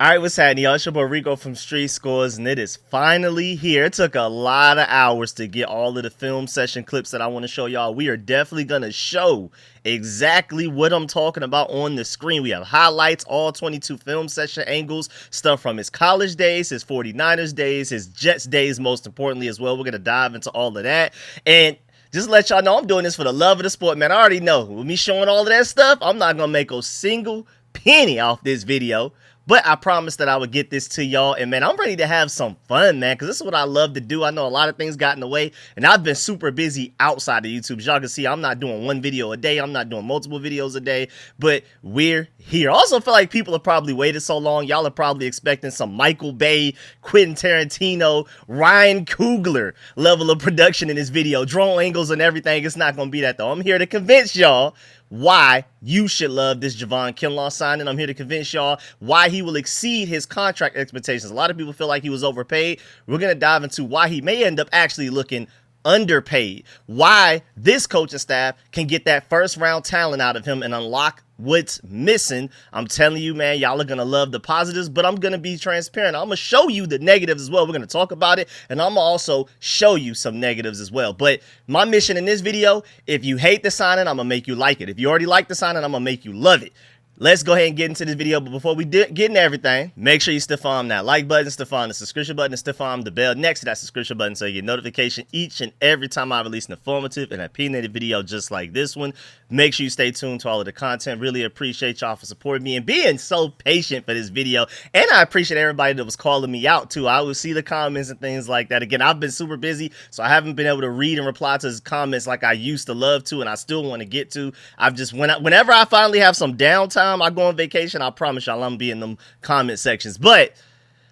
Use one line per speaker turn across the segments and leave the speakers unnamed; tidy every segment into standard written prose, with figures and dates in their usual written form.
Alright, what's happening, y'all? It's your boy Rico from StreetScores, and it is finally here. It took a lot of hours to get all of the film session clips that I want to show y'all. We are definitely going to show exactly what I'm talking about on the screen. We have highlights, all 22 film session angles, stuff from his college days, his 49ers days, his Jets days, most importantly as well. We're going to dive into all of that. And just to let y'all know, I'm doing this for the love of the sport, man. I already know. With me showing all of that stuff, I'm not going to make a single penny off this video. But I promised that I would get this to y'all, and man, I'm ready to have some fun, man, because this is what I love to do. I know a lot of things got in the way, and I've been super busy outside of YouTube. As y'all can see, I'm not doing one video a day. I'm not doing multiple videos a day, but we're here. I also feel like people have probably waited so long. Y'all are probably expecting some Michael Bay, Quentin Tarantino, Ryan Coogler level of production in this video. Drone angles and everything. It's not going to be that, though. I'm here to convince y'all why you should love this Javon Kinlaw signing. I'm here to convince y'all why he will exceed his contract expectations. A lot of people feel like he was overpaid. We're going to dive into why he may end up actually looking underpaid, why this coaching staff can get that first round talent out of him and unlock what's missing. I'm telling you, man, y'all are going to love the positives, but I'm going to be transparent. I'm going to show you the negatives as well. We're going to talk about it, and I'm going to also show you some negatives as well. But my mission in this video, if you hate the signing, I'm going to make you like it. If you already like the signing, I'm going to make you love it. Let's go ahead and get into this video, but before we get into everything, make sure you stiff on that like button, stiff on the subscription button, and stiff on the bell next to that subscription button so you get notification each and every time I release an informative and opinionated video just like this one. Make sure you stay tuned to all of the content. Really appreciate y'all for supporting me and being so patient for this video. And I appreciate everybody that was calling me out too. I would see the comments and things like that. Again, I've been super busy, so I haven't been able to read and reply to his comments like I used to love to, and I still want to get to. I've just, whenever I finally have some downtime, I go on vacation, I promise y'all I'm gonna be in them comment sections. But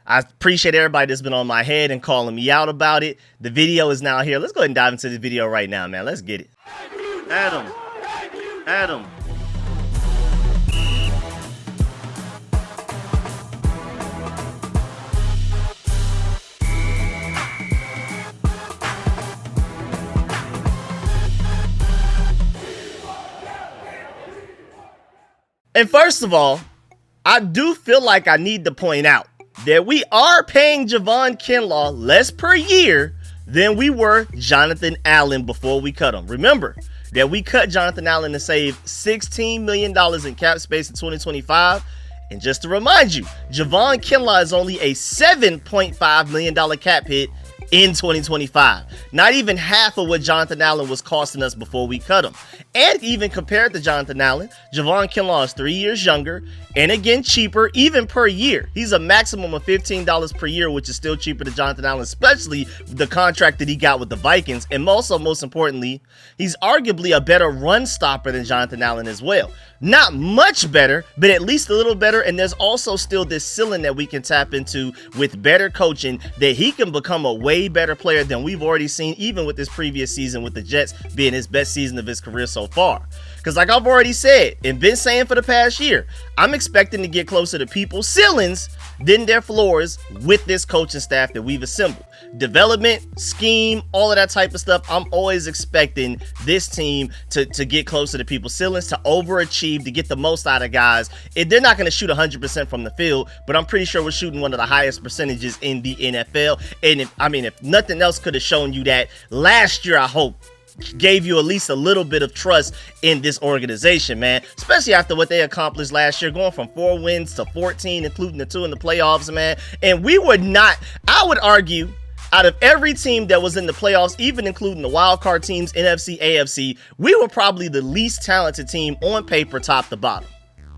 I appreciate everybody that's been on my head and calling me out about it. The video is now here. Let's go ahead and dive into the video right now, man. Let's get it. Adam. And first of all, I do feel like I need to point out that we are paying Javon Kinlaw less per year than we were Jonathan Allen before we cut him. Remember that we cut Jonathan Allen to save $16 million in cap space in 2025. And just to remind you, Javon Kinlaw is only a $7.5 million cap hit in 2025. Not even half of what Jonathan Allen was costing us before we cut him. And even compared to Jonathan Allen, Javon Kinlaw is 3 years younger and again cheaper even per year. He's a maximum of $15 per year, which is still cheaper than Jonathan Allen, especially the contract that he got with the Vikings. And also, most importantly, he's arguably a better run stopper than Jonathan Allen as well. Not much better, but at least a little better. And there's also still this ceiling that we can tap into with better coaching, that he can become a way better player than we've already seen, even with this previous season with the Jets being his best season of his career so far. Because like I've already said and been saying for the past year, I'm expecting to get closer to people's ceilings than their floors with this coaching staff that we've assembled. Development, scheme, all of that type of stuff. I'm always expecting this team to get closer to people's ceilings, to overachieve, to get the most out of guys. They're not going to shoot 100% from the field, but I'm pretty sure we're shooting one of the highest percentages in the NFL. And if nothing else could have shown you that last year, I hope gave you at least a little bit of trust in this organization, man, especially after what they accomplished last year, going from 4 wins to 14, including the 2 in the playoffs, man. And we were not, I would argue, out of every team that was in the playoffs, even including the wild card teams, NFC, AFC, we were probably the least talented team on paper, top to bottom.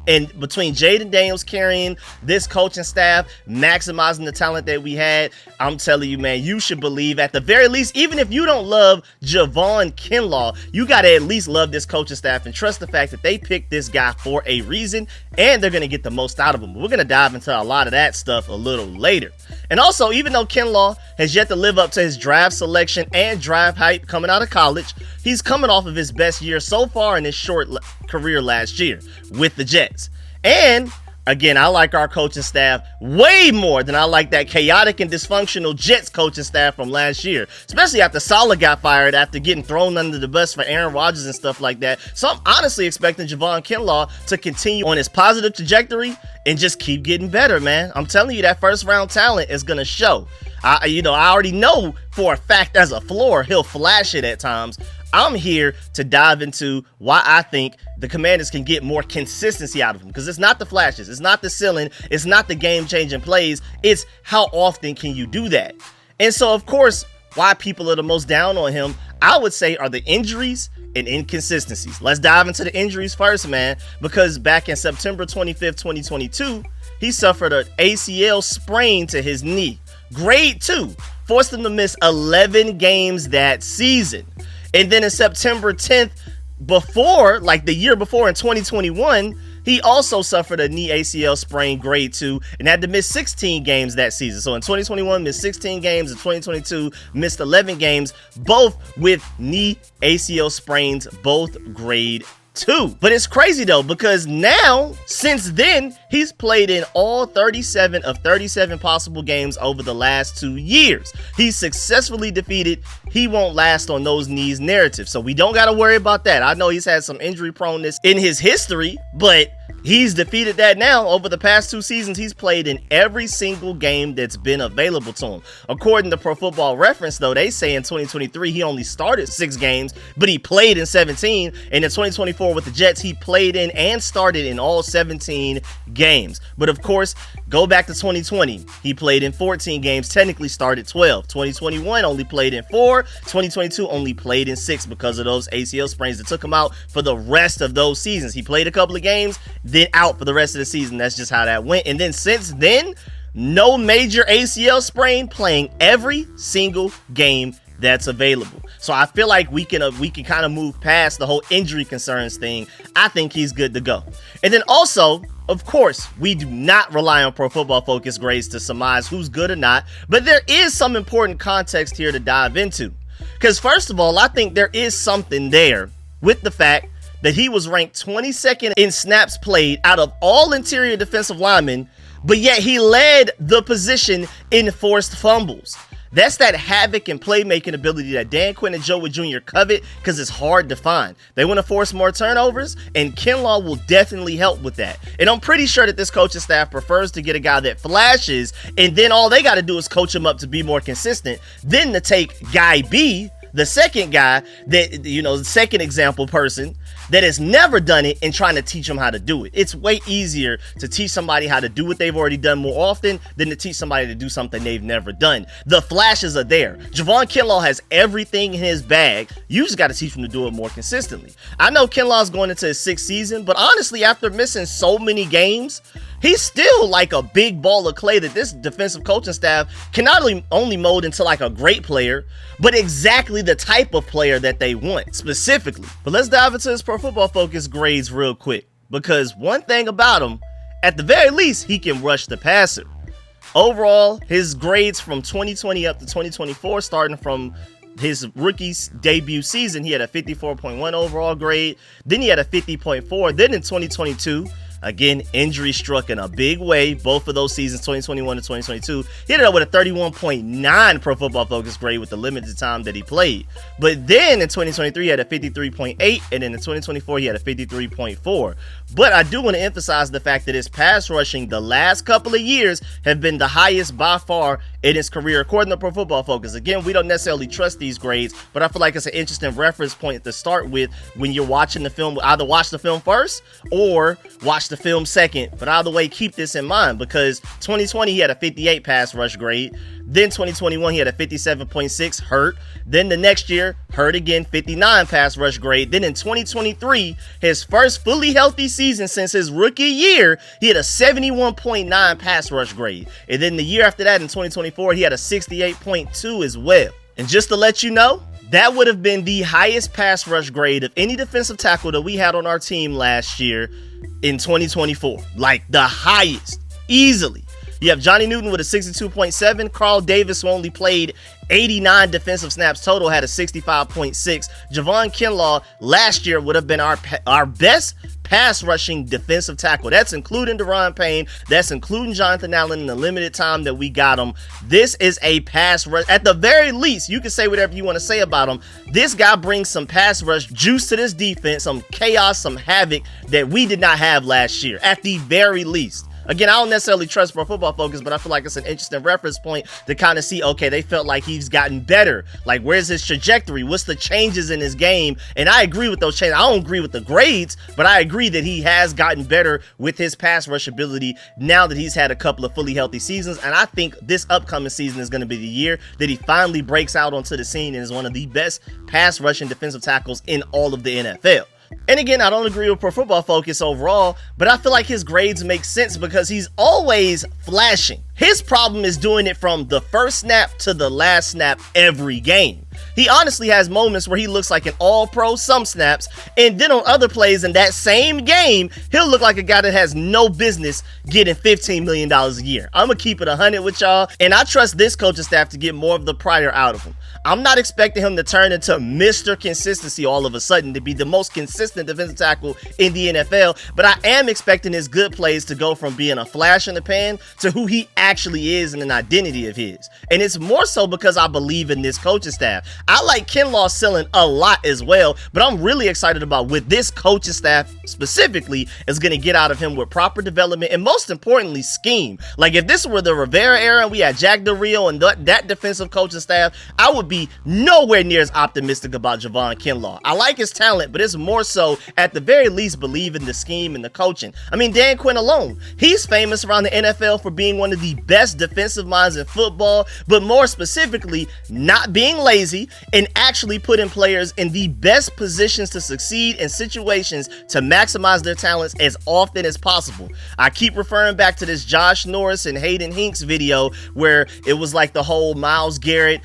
And between Jaden Daniels carrying this coaching staff, maximizing the talent that we had, I'm telling you, man, you should believe at the very least, even if you don't love Javon Kinlaw, you got to at least love this coaching staff and trust the fact that they picked this guy for a reason, and they're going to get the most out of him. We're going to dive into a lot of that stuff a little later. And also, even though Kinlaw has yet to live up to his draft selection and draft hype coming out of college, he's coming off of his best year so far in his short career last year with the Jets. And Again, I like our coaching staff way more than I like that chaotic and dysfunctional Jets coaching staff from last year, especially after Saleh got fired after getting thrown under the bus for Aaron Rodgers and stuff like that. So I'm honestly expecting Javon Kinlaw to continue on his positive trajectory and just keep getting better, man. I'm telling you, that first round talent is going to show. I already know for a fact as a floor, he'll flash it at times. I'm here to dive into why I think the Commanders can get more consistency out of him, because it's not the flashes, it's not the ceiling, it's not the game-changing plays, it's how often can you do that. And so, of course, why people are the most down on him, I would say, are the injuries and inconsistencies. Let's dive into the injuries first, man, because back in September 25th, 2022, he suffered an ACL sprain to his knee. Grade 2, forced him to miss 11 games that season. And then in September 10th, the year before in 2021, he also suffered a knee ACL sprain, grade 2, and had to miss 16 games that season. So in 2021, missed 16 games. In 2022, missed 11 games, both with knee ACL sprains, both grade 2. But it's crazy though, because now, since then, he's played in all 37 of 37 possible games over the last 2 years. He's successfully defeated "he won't last on those knees" narrative. So we don't got to worry about that. I know he's had some injury proneness in his history, but he's defeated that now. Over the past 2 seasons, he's played in every single game that's been available to him. According to Pro Football Reference, though, they say in 2023 he only started 6 games, but he played in 17. And in 2024 with the Jets, he played in and started in all 17 games. But of course, go back to 2020. He played in 14 games, technically started 12. 2021 only played in 4. 2022 only played in 6 because of those ACL sprains that took him out for the rest of those seasons. He played a couple of games, then out for the rest of the season. That's just how that went. And then since then, no major ACL sprain, playing every single game that's available. So I feel like we can kind of move past the whole injury concerns thing. I think he's good to go. And then also, of course, we do not rely on Pro Football Focus grades to surmise who's good or not, but there is some important context here to dive into. Because first of all, I think there is something there with the fact that he was ranked 22nd in snaps played out of all interior defensive linemen, but yet he led the position in forced fumbles. That's that havoc and playmaking ability that Dan Quinn and Joey Jr. covet, because it's hard to find. They want to force more turnovers, and Kinlaw will definitely help with that. And I'm pretty sure that this coaching staff prefers to get a guy that flashes, and then all they got to do is coach him up to be more consistent, than to take guy B, the second guy, that, the second example person that has never done it, and trying to teach them how to do it. It's way easier to teach somebody how to do what they've already done more often than to teach somebody to do something they've never done. The flashes are there. Javon Kinlaw has everything in his bag. You just got to teach him to do it more consistently. I know Kinlaw's going into his 6th season, but honestly, after missing so many games, he's still like a big ball of clay that this defensive coaching staff can not only mold into like a great player, but exactly the type of player that they want specifically. But let's dive into his Pro Football Focus grades real quick, because one thing about him, at the very least, he can rush the passer. Overall, his grades from 2020 up to 2024, starting from his rookie's debut season, he had a 54.1 overall grade. Then he had a 50.4. Then in 2022, again, injury struck in a big way. Both of those seasons, 2021 and 2022, he ended up with a 31.9 Pro Football Focus grade with the limited time that he played. But then in 2023, he had a 53.8, and then in 2024, he had a 53.4. But I do want to emphasize the fact that his pass rushing the last couple of years have been the highest by far in his career, according to Pro Football Focus. Again, we don't necessarily trust these grades, but I feel like it's an interesting reference point to start with when you're watching the film. Either watch the film first or watch the film second, but either way, keep this in mind, because 2020 he had a 58 pass rush grade. Then 2021 he had a 57.6, hurt. Then the next year, hurt again, 59 pass rush grade. Then in 2023, his first fully healthy season since his rookie year, he had a 71.9 pass rush grade. And then the year after that, in 2024, he had a 68.2 as well. And just to let you know, that would have been the highest pass rush grade of any defensive tackle that we had on our team last year in 2024. Like the highest, easily. You have Johnny Newton with a 62.7. Carl Davis, who only played 89 defensive snaps total, had a 65.6. Javon Kinlaw last year would have been our best pass rushing defensive tackle. That's including Daron Payne. That's including Jonathan Allen in the limited time that we got him. This is a pass rush. At the very least, you can say whatever you want to say about him. This guy brings some pass rush juice to this defense, some chaos, some havoc that we did not have last year, at the very least. Again, I don't necessarily trust Pro Football Focus, but I feel like it's an interesting reference point to kind of see, okay, they felt like he's gotten better. Like, where's his trajectory? What's the changes in his game? And I agree with those changes. I don't agree with the grades, but I agree that he has gotten better with his pass rush ability now that he's had a couple of fully healthy seasons. And I think this upcoming season is going to be the year that he finally breaks out onto the scene and is one of the best pass rushing defensive tackles in all of the NFL. And again, I don't agree with Pro Football Focus overall, but I feel like his grades make sense because he's always flashing. His problem is doing it from the first snap to the last snap every game. He honestly has moments where he looks like an all-pro some snaps, and then on other plays in that same game, he'll look like a guy that has no business getting $15 million a year. I'm going to keep it 100 with y'all, and I trust this coaching staff to get more of the prior out of him. I'm not expecting him to turn into Mr. Consistency all of a sudden to be the most consistent defensive tackle in the NFL, but I am expecting his good plays to go from being a flash in the pan to who he actually is and an identity of his. And it's more so because I believe in this coaching staff. I like Kinlaw selling a lot as well, but I'm really excited about what this coaching staff specifically is going to get out of him with proper development and most importantly, scheme. Like if this were the Rivera era and we had Jack Del Rio and that defensive coaching staff, I would be nowhere near as optimistic about Javon Kinlaw. I like his talent, but it's more so at the very least believe in the scheme and the coaching. I mean, Dan Quinn alone, he's famous around the NFL for being one of the best defensive minds in football, but more specifically, not being lazy and actually putting players in the best positions to succeed in situations to maximize their talents as often as possible. I keep referring back to this Josh Norris and Hayden Hinks video where it was like the whole Myles Garrett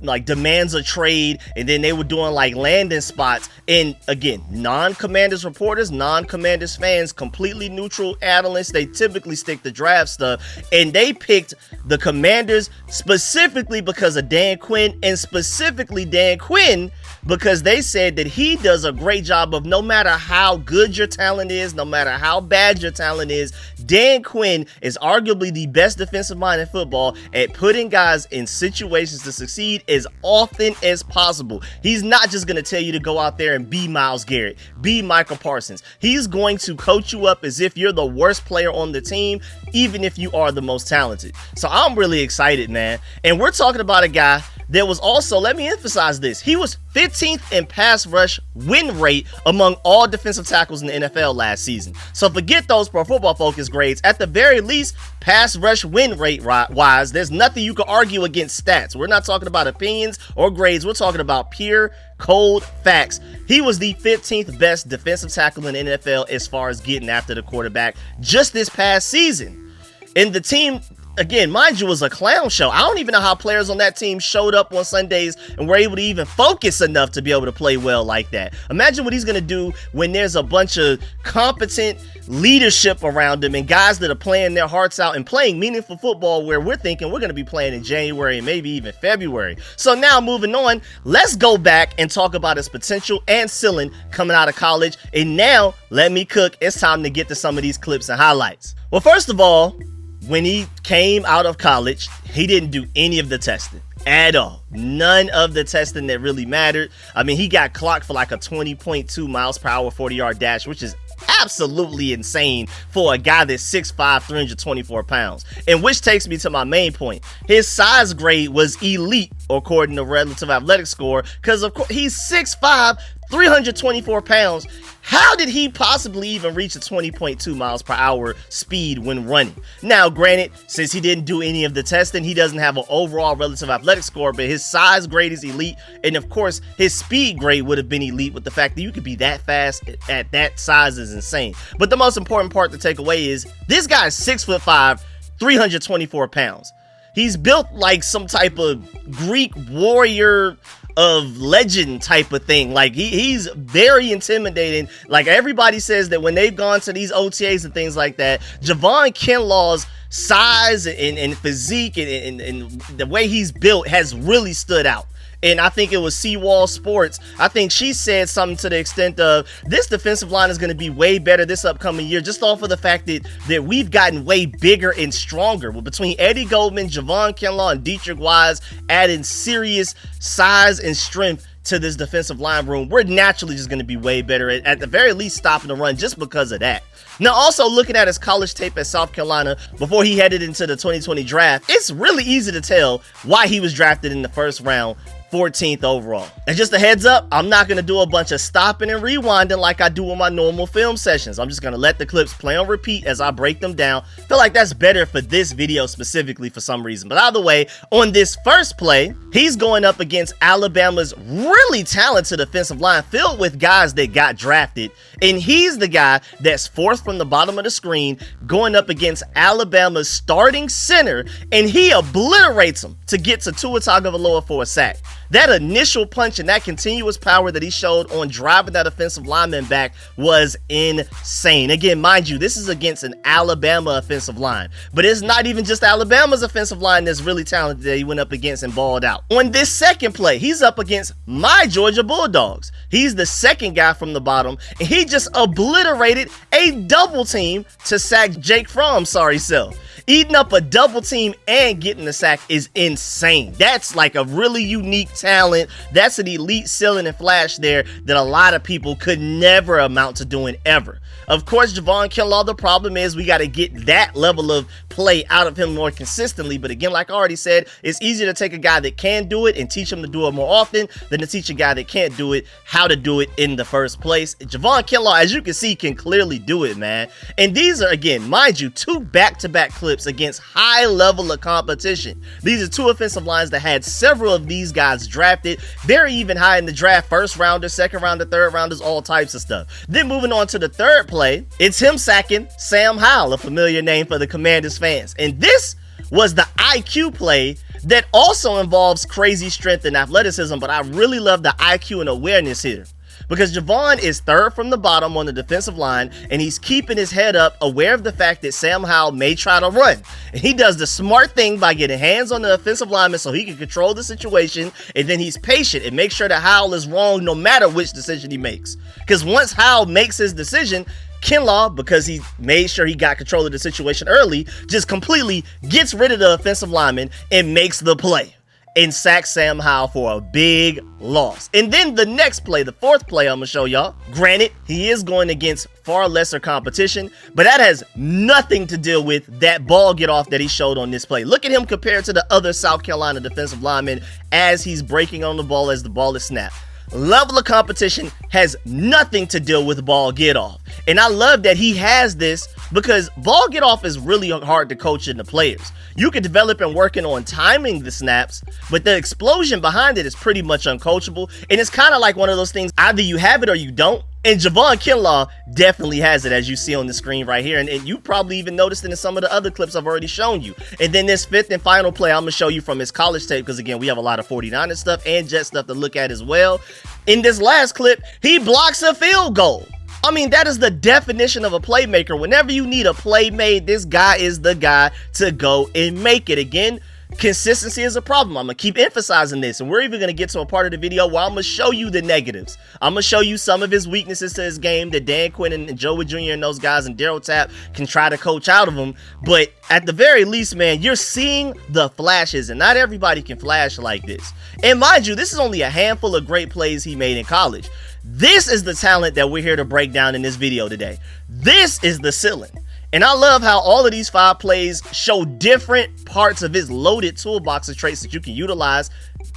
like demands a trade, and then they were doing like landing spots, and again, non-Commanders reporters, non-Commanders fans, completely neutral analysts, they typically stick to draft stuff, and they picked the Commanders specifically because of Dan Quinn, and specifically Dan Quinn because they said that he does a great job of, no matter how good your talent is, no matter how bad your talent is, Dan Quinn is arguably the best defensive mind in football at putting guys in situations to succeed as often as possible. He's not just going to tell you to go out there and be Myles Garrett, be Michael Parsons. He's going to coach you up as if you're the worst player on the team, even if you are the most talented. So I'm really excited, man. And we're talking about a guy that was also, let me emphasize this, he was 15th in pass rush win rate among all defensive tackles in the NFL last season. So forget those Pro Football Focus grades. At the very least, pass rush win rate wise, there's nothing you can argue against stats. We're not talking about opinions or grades. We're talking about pure cold facts. He was the 15th best defensive tackle in the NFL as far as getting after the quarterback just this past season. And the team, again, mind you, was a clown show. I don't even know how players on that team showed up on Sundays and were able to even focus enough to be able to play well like that. Imagine what he's going to do when there's a bunch of competent leadership around him and guys that are playing their hearts out and playing meaningful football where we're thinking we're going to be playing in January and maybe even February. So now moving on, let's go back and talk about his potential and ceiling coming out of college. And now let me cook. It's time to get to some of these clips and highlights. Well, first of all, when he came out of college, he didn't do any of the testing at all. None of the testing that really mattered. I mean, he got clocked for like a 20.2 miles per hour 40-yard dash, which is absolutely insane for a guy that's 6'5", 324 pounds. And which takes me to my main point. His size grade was elite according to relative athletic score, because of course he's 6'5", 324 pounds. How did he possibly even reach a 20.2 miles per hour speed when running? Now, granted, since he didn't do any of the testing, he doesn't have an overall relative athletic score, but his size grade is elite. And of course, his speed grade would have been elite, with the fact that you could be that fast at that size is insane. But the most important part to take away is this guy is 6'5", 324 pounds. He's built like some type of Greek warrior of legend type of thing. Like he's very intimidating. Like everybody says that when they've gone to these OTAs and things like that, Javon Kinlaw's size and physique and the way he's built has really stood out. and I think it was Seawall Sports. I think she said something to the extent of, this defensive line is going to be way better this upcoming year, just off of the fact that we've gotten way bigger and stronger. Well, between Eddie Goldman, Javon Kinlaw, and Dietrich Wise adding serious size and strength to this defensive line room, we're naturally just going to be way better at the very least stopping the run just because of that. Now, also looking at his college tape at South Carolina before he headed into the 2020 draft, it's really easy to tell why he was drafted in the first round, 14th overall. And just a heads up, I'm not going to do a bunch of stopping and rewinding like I do in my normal film sessions. I'm just going to let the clips play on repeat as I break them down. Feel like that's better for this video specifically for some reason. But either way, on this first play, he's going up against Alabama's really talented offensive line filled with guys that got drafted. And he's the guy that's fourth from the bottom of the screen going up against Alabama's starting center, and he obliterates him to get to Tua Tagovailoa for a sack. That initial punch and that continuous power that he showed on driving that offensive lineman back was insane. Again, mind you, this is against an Alabama offensive line, but it's not even just Alabama's offensive line that's really talented that he went up against and balled out. On this second play, he's up against my Georgia Bulldogs. He's the second guy from the bottom, and he just obliterated a double team to sack Jake Fromm's sorry self. Eating up a double team and getting the sack is insane. That's like a really unique talent. That's an elite ceiling and flash there that a lot of people could never amount to doing ever. Of course, Javon Kinlaw, the problem is we got to get that level of play out of him more consistently. But again, like I already said, it's easier to take a guy that can do it and teach him to do it more often than to teach a guy that can't do it how to do it in the first place. Javon Kinlaw, as you can see, can clearly do it, man. And these are, again, mind you, two back-to-back clips against high level of competition. These are two offensive lines that had several of these guys drafted very even high in the draft, first rounders, second rounder, third rounders, all types of stuff. Then moving on to the third play, it's him sacking Sam Howell, a familiar name for the Commanders fans. And this was the IQ play that also involves crazy strength and athleticism, but I really love the IQ and awareness here, because Javon is third from the bottom on the defensive line, and he's keeping his head up, aware of the fact that Sam Howell may try to run. And he does the smart thing by getting hands on the offensive lineman so he can control the situation, and then he's patient and makes sure that Howell is wrong no matter which decision he makes. Because once Howell makes his decision, Kinlaw, because he made sure he got control of the situation early, just completely gets rid of the offensive lineman and makes the play and sacks Sam Howell for a big loss. And then the next play, the fourth play I'm gonna show y'all, granted, he is going against far lesser competition, but that has nothing to do with that ball get off that he showed on this play. Look at him compared to the other South Carolina defensive lineman as he's breaking on the ball as the ball is snapped. Level of competition has nothing to do with ball get off. And I love that he has this, because ball get off is really hard to coach in the players. You can develop and working on timing the snaps, but the explosion behind it is pretty much uncoachable. And it's kind of like one of those things, either you have it or you don't. And Javon Kinlaw definitely has it, as you see on the screen right here. And you probably even noticed it in some of the other clips I've already shown you. And then this fifth and final play I'm going to show you from his college tape, because again, we have a lot of 49ers stuff and Jet stuff to look at as well. In this last clip, he blocks a field goal. I mean, that is the definition of a playmaker. Whenever you need a play made, this guy is the guy to go and make it. Again, consistency is a problem. I'm going to keep emphasizing this, and we're even going to get to a part of the video where I'm going to show you the negatives. I'm going to show you some of his weaknesses to his game that Dan Quinn and Joe Wood Jr. and those guys and Daryl Tapp can try to coach out of him. But at the very least, man, you're seeing the flashes, and not everybody can flash like this. And mind you, this is only a handful of great plays he made in college. This is the talent that we're here to break down in this video today. This is the ceiling. And I love how all of these 5 plays show different parts of his loaded toolbox of traits that you can utilize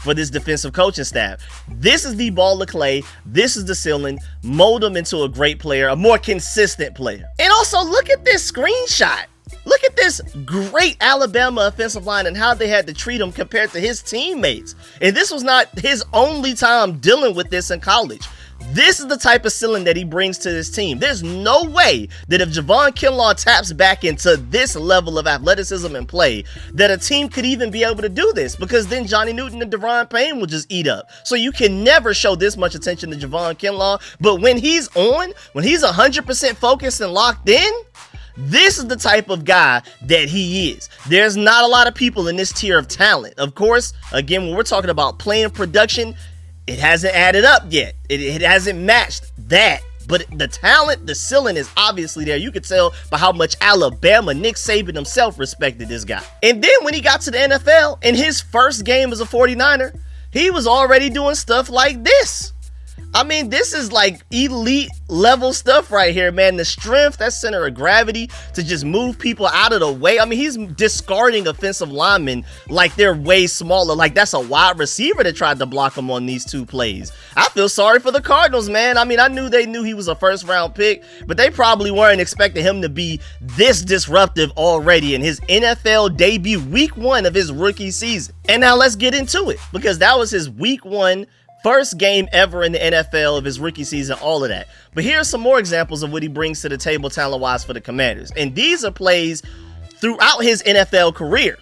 for this defensive coaching staff. This is the ball of clay. This is the ceiling. Mold him into a great player, a more consistent player. And also look at this screenshot. Look at this great Alabama offensive line and how they had to treat him compared to his teammates. And this was not his only time dealing with this in college. This is the type of ceiling that he brings to this team. There's no way that if Javon Kinlaw taps back into this level of athleticism and play, that a team could even be able to do this, because then Johnny Newton and Deron Payne will just eat up. So you can never show this much attention to Javon Kinlaw. But when he's on, when he's 100% focused and locked in, This is the type of guy that he is. There's not a lot of people in this tier of talent. Of course, again, when we're talking about playing production, it hasn't added up yet. It hasn't matched that. But the talent, the ceiling is obviously there. You could tell by how much Alabama, Nick Saban himself respected this guy. And then when he got to the NFL, in his first game as a 49er, he was already doing stuff like this. I mean, this is like elite level stuff right here, man. The strength, that center of gravity to just move people out of the way. I mean, he's discarding offensive linemen like they're way smaller. Like that's a wide receiver that tried to block him on these two plays. I feel sorry for the Cardinals, man. I mean, I knew they knew he was a first round pick, but they probably weren't expecting him to be this disruptive already in his NFL debut, week 1 of his rookie season. And now let's get into it, because that was his week 1 first game ever in the NFL of his rookie season, all of that. But here are some more examples of what he brings to the table talent-wise for the Commanders. And these are plays throughout his NFL career.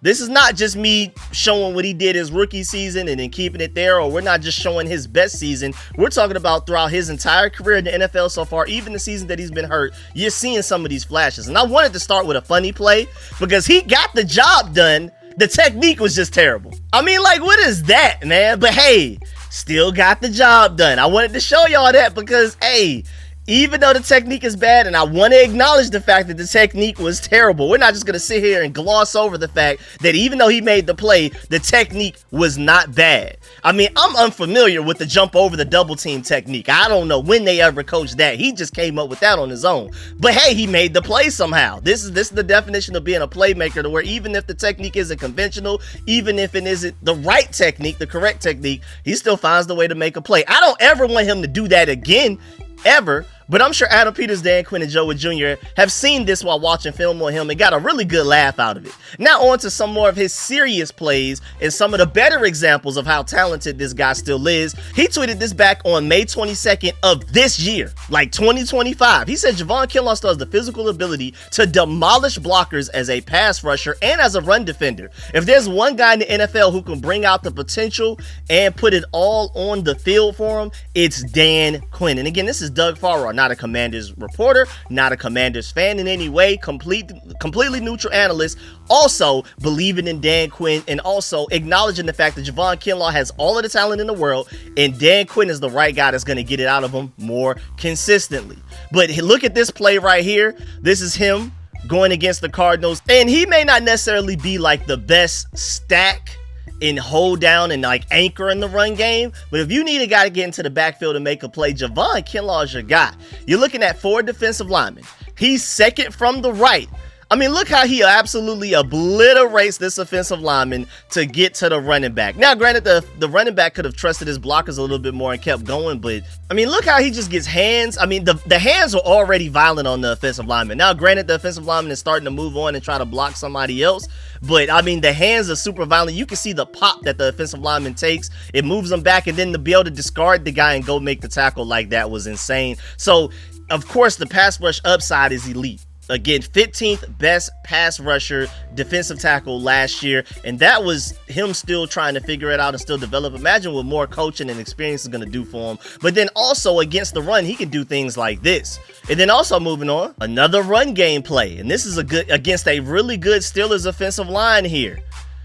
This is not just me showing what he did his rookie season and then keeping it there, or we're not just showing his best season. We're talking about throughout his entire career in the NFL so far, even the season that he's been hurt, you're seeing some of these flashes. And I wanted to start with a funny play because he got the job done. The technique was just terrible. I mean, like, what is that, man? But hey, still got the job done. I wanted to show y'all that because, hey, even though the technique is bad, and I want to acknowledge the fact that the technique was terrible, we're not just going to sit here and gloss over the fact that even though he made the play, the technique was not bad. I mean, I'm unfamiliar with the jump over the double team technique. I don't know when they ever coached that. He just came up with that on his own. But hey, he made the play somehow. This is the definition of being a playmaker, to where even if the technique isn't conventional, even if it isn't the right technique, the correct technique, he still finds the way to make a play. I don't ever want him to do that again, ever. But I'm sure Adam Peters, Dan Quinn, and Joe Wood Jr. have seen this while watching film on him and got a really good laugh out of it. Now on to some more of his serious plays and some of the better examples of how talented this guy still is. He tweeted this back on May 22nd of this year, like 2025. He said Javon Kinlaw still has the physical ability to demolish blockers as a pass rusher and as a run defender. If there's one guy in the NFL who can bring out the potential and put it all on the field for him, it's Dan Quinn. And again, this is Doug Farrar, not a Commanders reporter, not a Commanders fan in any way, completely neutral analyst, also believing in Dan Quinn and also acknowledging the fact that Javon Kinlaw has all of the talent in the world and Dan Quinn is the right guy that's going to get it out of him more consistently. But look at this play right here. This is him going against the Cardinals, and he may not necessarily be like the best stack in hold down and like anchor in the run game, but if you need a guy to get into the backfield and make a play, Javon Kinlaw is your guy. You're looking at 4 defensive linemen. He's second from the right. I mean, look how he absolutely obliterates this offensive lineman to get to the running back. Now, granted, the running back could have trusted his blockers a little bit more and kept going, but I mean, look how he just gets hands. I mean, the hands are already violent on the offensive lineman. Now, granted, the offensive lineman is starting to move on and try to block somebody else, but I mean, the hands are super violent. You can see the pop that the offensive lineman takes. It moves them back, and then to be able to discard the guy and go make the tackle like that was insane. So, of course, the pass rush upside is elite. Again, 15th best pass rusher, defensive tackle last year, and that was him still trying to figure it out and still develop. Imagine what more coaching and experience is going to do for him. But then also against the run, he can do things like this. And then also moving on, another run game play, and this is against a really good Steelers offensive line here.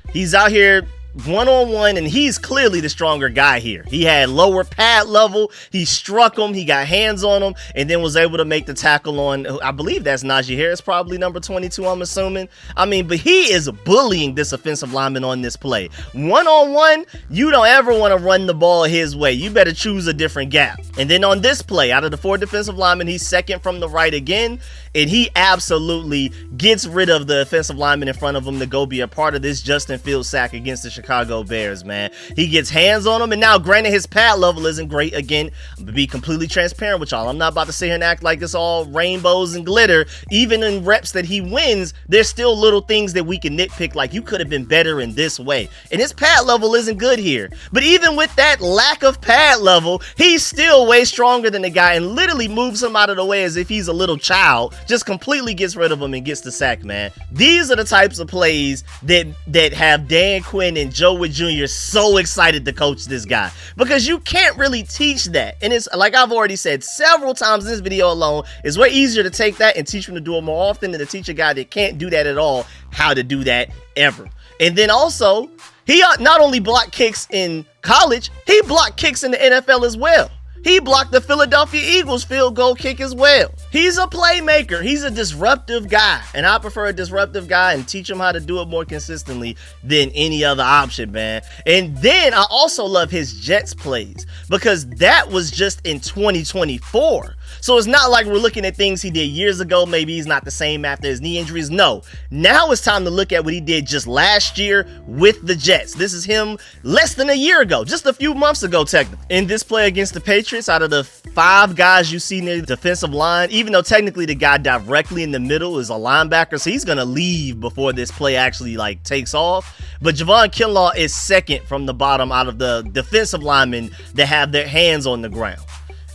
He's out here one-on-one, and he's clearly the stronger guy here. He had lower pad level, he struck him, he got hands on him, and then was able to make the tackle on, I believe that's Najee Harris, probably number 22, I'm assuming. I mean, but he is bullying this offensive lineman on this play. One-on-one, you don't ever want to run the ball his way. You better choose a different gap. And then on this play, out of the 4 defensive linemen, he's second from the right again, and he absolutely gets rid of the offensive lineman in front of him to go be a part of this Justin Fields sack against the Chicago Bears, man. He gets hands on him, and now granted his pad level isn't great. Again, I'm gonna be completely transparent with y'all. I'm not about to sit here and act like it's all rainbows and glitter. Even in reps that he wins, there's still little things that we can nitpick, like you could have been better in this way. And his pad level isn't good here. But even with that lack of pad level, he's still way stronger than the guy and literally moves him out of the way as if he's a little child. Just completely gets rid of him and gets the sack, man. These are the types of plays that have Dan Quinn and Joe Wood Jr. is so excited to coach this guy because you can't really teach that. And it's like I've already said several times in this video alone, it's way easier to take that and teach him to do it more often than to teach a guy that can't do that at all how to do that ever. And then also, he not only blocked kicks in college, he blocked kicks in the NFL as well. He blocked the Philadelphia Eagles field goal kick as well. He's a playmaker. He's a disruptive guy. And I prefer a disruptive guy and teach him how to do it more consistently than any other option, man. And then I also love his Jets plays because that was just in 2024. So it's not like we're looking at things he did years ago. Maybe he's not the same after his knee injuries. No, now it's time to look at what he did just last year with the Jets. This is him less than a year ago, just a few months ago, technically. In this play against the Patriots, out of the 5 guys you see near the defensive line, even though technically the guy directly in the middle is a linebacker, so he's going to leave before this play actually takes off. But Javon Kinlaw is second from the bottom out of the defensive linemen that have their hands on the ground.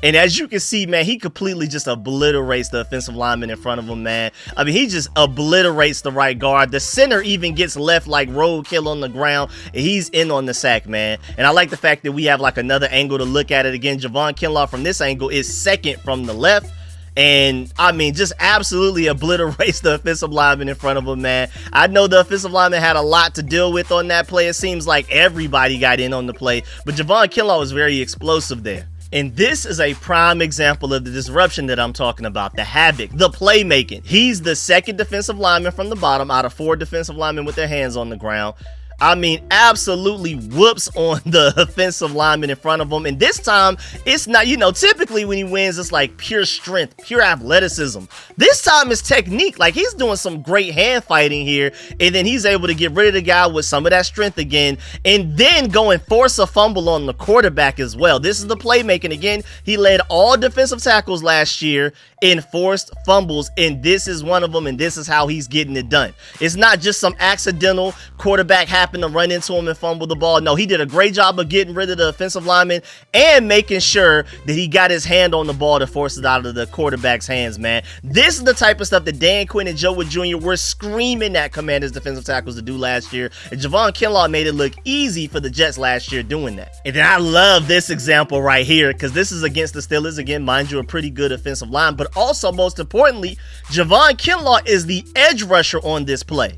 And as you can see, man, he completely just obliterates the offensive lineman in front of him, man. I mean, he just obliterates the right guard. The center even gets left like roadkill on the ground, and he's in on the sack, man. And I like the fact that we have like another angle to look at it again. Javon Kinlaw from this angle is second from the left. And I mean, just absolutely obliterates the offensive lineman in front of him, man. I know the offensive lineman had a lot to deal with on that play. It seems like everybody got in on the play, but Javon Kinlaw was very explosive there. And this is a prime example of the disruption that I'm talking about, the havoc, the playmaking. He's the second defensive lineman from the bottom out of 4 defensive linemen with their hands on the ground. I mean, absolutely whoops on the offensive lineman in front of him. And this time, it's not, you know, typically when he wins, it's like pure strength, pure athleticism. This time it's technique. Like, he's doing some great hand fighting here. And then he's able to get rid of the guy with some of that strength again. And then go and force a fumble on the quarterback as well. This is the playmaking. Again, he led all defensive tackles last year in forced fumbles. And this is one of them. And this is how he's getting it done. It's not just some accidental quarterback happened to run into him and fumble the ball. No, he did a great job of getting rid of the offensive lineman and making sure that he got his hand on the ball to force it out of the quarterback's hands, man. This is the type of stuff that Dan Quinn and Joe Wood Jr. were screaming at Commanders defensive tackles to do last year. And Javon Kinlaw made it look easy for the Jets last year doing that. And then I love this example right here because this is against the Steelers. Again, mind you, a pretty good offensive line, but also most importantly, Javon Kinlaw is the edge rusher on this play.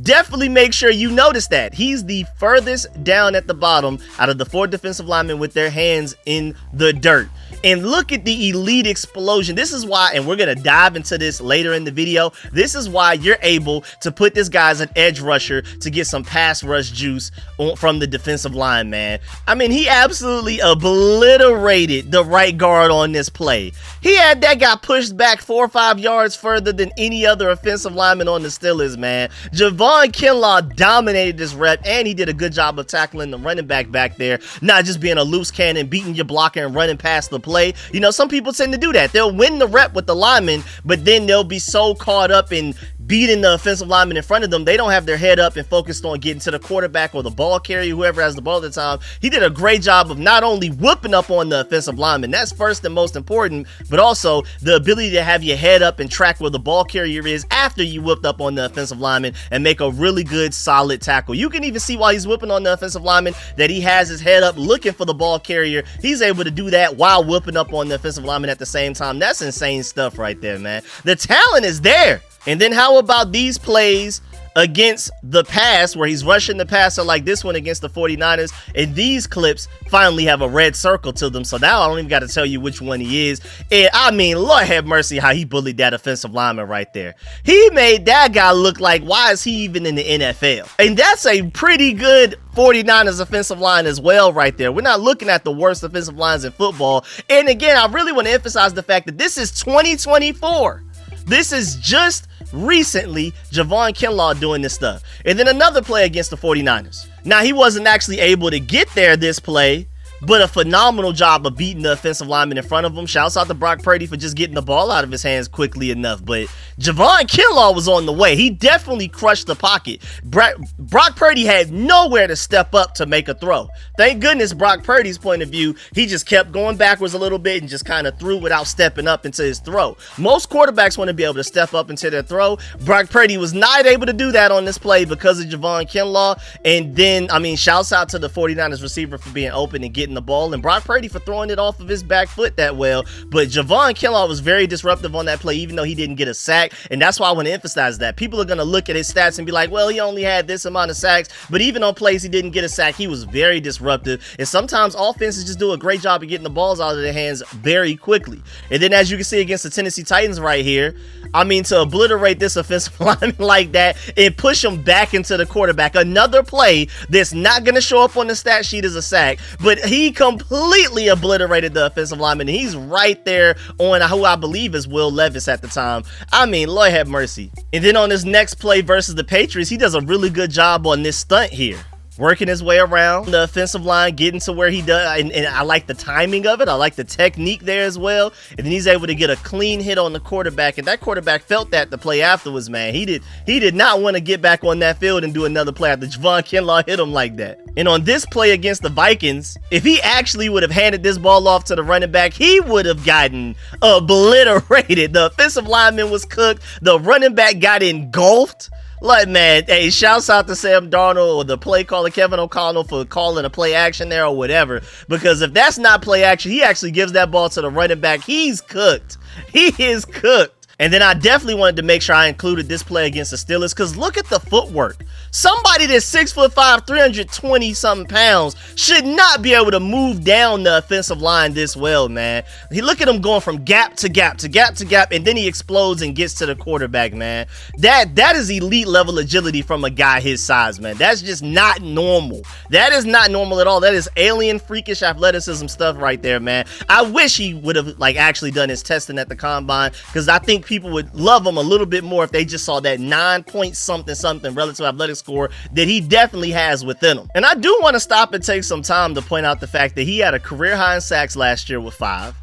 Definitely make sure you notice that. He's the furthest down at the bottom out of the 4 defensive linemen with their hands in the dirt. And look at the elite explosion. This is why, and we're going to dive into this later in the video, this is why you're able to put this guy as an edge rusher to get some pass rush juice from the defensive line, man. I mean, he absolutely obliterated the right guard on this play. He had that guy pushed back 4 or 5 yards further than any other offensive lineman on the Steelers, man. Javon Kinlaw dominated this rep, and he did a good job of tackling the running back there, not just being a loose cannon, beating your blocker and running past the play. You know, some people tend to do that. They'll win the rep with the lineman, but then they'll be so caught up in beating the offensive lineman in front of them, they don't have their head up and focused on getting to the quarterback or the ball carrier, whoever has the ball at the time. He did a great job of not only whooping up on the offensive lineman, that's first and most important, but also the ability to have your head up and track where the ball carrier is after you whooped up on the offensive lineman and make a really good solid tackle. You can even see while he's whipping on the offensive lineman that he has his head up looking for the ball carrier. He's able to do that while whooping up on the offensive lineman at the same time. That's insane stuff right there, man. The talent is there. And then how about these plays against the pass where he's rushing the passer like this one against the 49ers, and these clips finally have a red circle to them, so now I don't even got to tell you which one he is. And I mean, Lord have mercy how he bullied that offensive lineman right there. He made that guy look like, why is he even in the NFL? And that's a pretty good 49ers offensive line as well right there. We're not looking at the worst offensive lines in football. And again, I really want to emphasize the fact that this is 2024. This is just recently Javon Kinlaw doing this stuff. And then another play against the 49ers. Now, he wasn't actually able to get there this play, but a phenomenal job of beating the offensive lineman in front of him. Shouts out to Brock Purdy for just getting the ball out of his hands quickly enough. But Javon Kinlaw was on the way. He definitely crushed the pocket. Brock Purdy had nowhere to step up to make a throw. Thank goodness, Brock Purdy's point of view, he just kept going backwards a little bit and just kind of threw without stepping up into his throw. Most quarterbacks want to be able to step up into their throw. Brock Purdy was not able to do that on this play because of Javon Kinlaw. And then, I mean, shouts out to the 49ers receiver for being open and getting the ball, and Brock Purdy for throwing it off of his back foot that well. But Javon Kinlaw was very disruptive on that play, even though he didn't get a sack. And that's why I want to emphasize that. People are going to look at his stats and be like, well, he only had this amount of sacks. But even on plays he didn't get a sack, he was very disruptive. And sometimes offenses just do a great job of getting the balls out of their hands very quickly. And then as you can see against the Tennessee Titans right here, I mean, to obliterate this offensive lineman like that and push him back into the quarterback. Another play that's not going to show up on the stat sheet as a sack, but he completely obliterated the offensive lineman. And he's right there on who I believe is Will Levis at the time. I mean, Lord have mercy. And then on this next play versus the Patriots, he does a really good job on this stunt here, working his way around the offensive line, getting to where he does, and I like the timing of it. I like the technique there as well. And then he's able to get a clean hit on the quarterback, and that quarterback felt that the play afterwards, man. He did not want to get back on that field and do another play after Javon Kinlaw hit him like that. And on this play against the Vikings, if he actually would have handed this ball off to the running back, he would have gotten obliterated. The offensive lineman was cooked. The running back got engulfed. Like, man, hey, shouts out to Sam Darnold or the play caller Kevin O'Connell for calling a play action there or whatever. Because if that's not play action, he actually gives that ball to the running back. He's cooked. He is cooked. And then I definitely wanted to make sure I included this play against the Steelers, because look at the footwork. Somebody that's 6'5", 320 something pounds should not be able to move down the offensive line this well, man. Look at him going from gap to gap to gap to gap, and then he explodes and gets to the quarterback, man. That is elite level agility from a guy his size, man. That's just not normal. That is not normal at all. That is alien freakish athleticism stuff right there, man. I wish he would have actually done his testing at the combine, because I think people would love him a little bit more if they just saw that 9-point something relative athletic score that he definitely has within him. And I do want to stop and take some time to point out the fact that he had a career high in sacks last year with 5,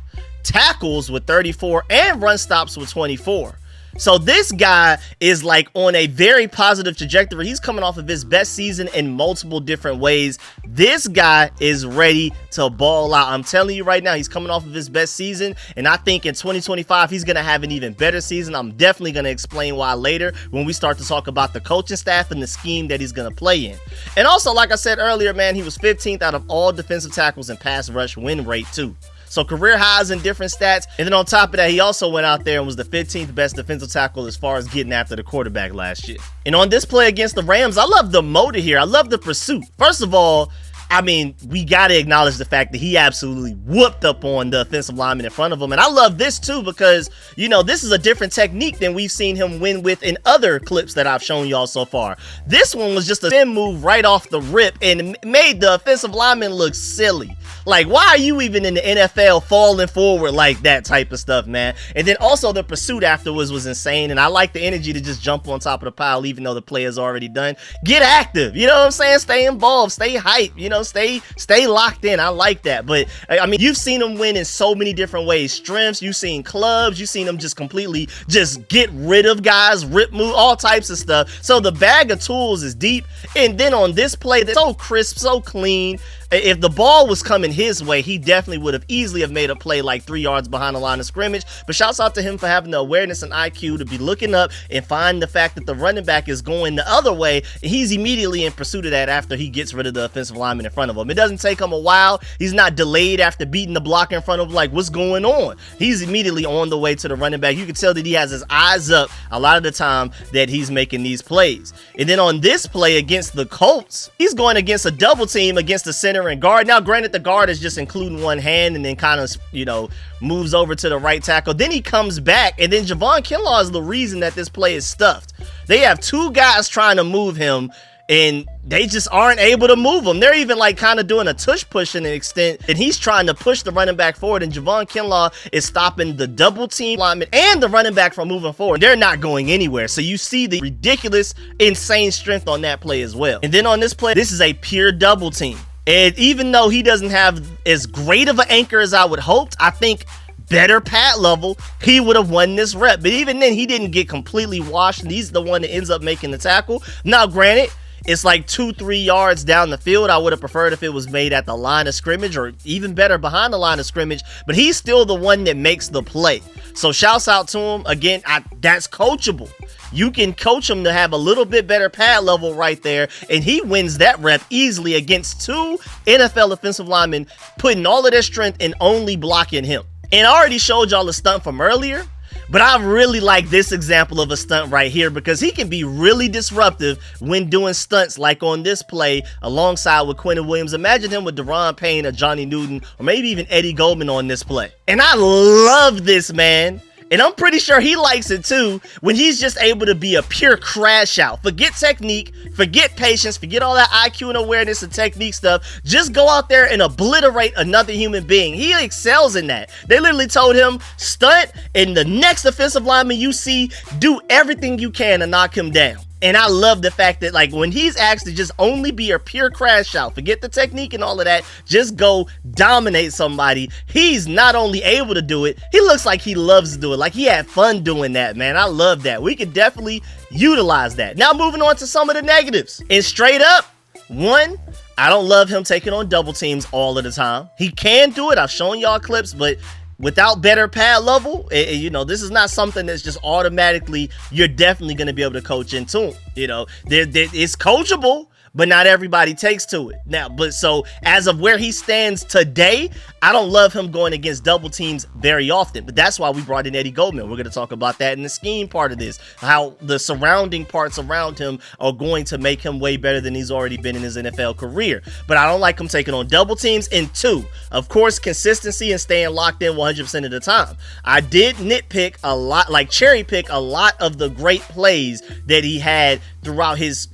tackles with 34, and run stops with 24. So this guy is on a very positive trajectory. He's coming off of his best season in multiple different ways. This guy is ready to ball out. I'm telling you right now, he's coming off of his best season, and I think in 2025 he's going to have an even better season. I'm definitely going to explain why later when we start to talk about the coaching staff and the scheme that he's going to play in. And also, like I said earlier, man, he was 15th out of all defensive tackles in pass rush win rate too. So career highs in different stats. And then on top of that, he also went out there and was the 15th best defensive tackle as far as getting after the quarterback last year. And on this play against the Rams, I love the motor here. I love the pursuit. First of all, I mean, we got to acknowledge the fact that he absolutely whooped up on the offensive lineman in front of him. And I love this too, because, you know, this is a different technique than we've seen him win with in other clips that I've shown y'all so far. This one was just a spin move right off the rip and made the offensive lineman look silly. Like, why are you even in the NFL falling forward like that type of stuff, man? And then also the pursuit afterwards was insane. And I like the energy to just jump on top of the pile, even though the play is already done. Get active. You know what I'm saying? Stay involved. Stay hype. You know, stay locked in. I like that. But I mean, you've seen him win in so many different ways. Strengths. You've seen clubs. You've seen him just completely just get rid of guys, rip move, all types of stuff. So the bag of tools is deep. And then on this play, that's so crisp, so clean. If the ball was coming his way, he definitely would have easily have made a play like 3 yards behind the line of scrimmage. But shouts out to him for having the awareness and IQ to be looking up and find the fact that the running back is going the other way. And he's immediately in pursuit of that after he gets rid of the offensive lineman in front of him. It doesn't take him a while. He's not delayed after beating the block in front of him, like, what's going on? He's immediately on the way to the running back. You can tell that he has his eyes up a lot of the time that he's making these plays. And then on this play against the Colts, he's going against a double team against the center and guard. Now, granted, the guard is just including one hand and then kind of, you know, moves over to the right tackle. Then he comes back, and then Javon Kinlaw is the reason that this play is stuffed. They have 2 guys trying to move him, and they just aren't able to move him. They're even like kind of doing a tush push in an extent, and he's trying to push the running back forward, and Javon Kinlaw is stopping the double team lineman and the running back from moving forward. They're not going anywhere. So you see the ridiculous, insane strength on that play as well. And then on this play, this is a pure double team. And even though he doesn't have as great of an anchor as I would hoped, I think better pad level, he would have won this rep. But even then, he didn't get completely washed, and he's the one that ends up making the tackle. Now, granted, it's like 2-3 yards down the field. I would have preferred if it was made at the line of scrimmage, or even better, behind the line of scrimmage. But he's still the one that makes the play. So shouts out to him. Again, that's coachable. You can coach him to have a little bit better pad level right there, and he wins that rep easily against 2 NFL offensive linemen, putting all of their strength in only blocking him. And I already showed y'all a stunt from earlier, but I really like this example of a stunt right here because he can be really disruptive when doing stunts like on this play alongside with Quinn and Williams. Imagine him with Daron Payne or Johnny Newton or maybe even Eddie Goldman on this play. And I love this, man. And I'm pretty sure he likes it too when he's just able to be a pure crash out. Forget technique, forget patience, forget all that IQ and awareness and technique stuff. Just go out there and obliterate another human being. He excels in that. They literally told him, stunt, and the next offensive lineman you see, do everything you can to knock him down. And I love the fact that, like, when he's asked to just only be a pure crash out, forget the technique and all of that, just go dominate somebody, he's not only able to do it, he looks like he loves to do it. Like, he had fun doing that, man. I love that. We could definitely utilize that. Now, moving on to some of the negatives. And straight up, one, I don't love him taking on double teams all of the time. He can do it. I've shown y'all clips, but without better pad level, you know, this is not something that's just automatically, you're definitely going to be able to coach into him. You know, it's coachable, but not everybody takes to it. Now, but so as of where he stands today, I don't love him going against double teams very often, but that's why we brought in Eddie Goldman. We're going to talk about that in the scheme part of this, how the surrounding parts around him are going to make him way better than he's already been in his NFL career. But I don't like him taking on double teams. And 2, of course, consistency and staying locked in 100% of the time. I did nitpick a lot, like cherry pick a lot of the great plays that he had throughout his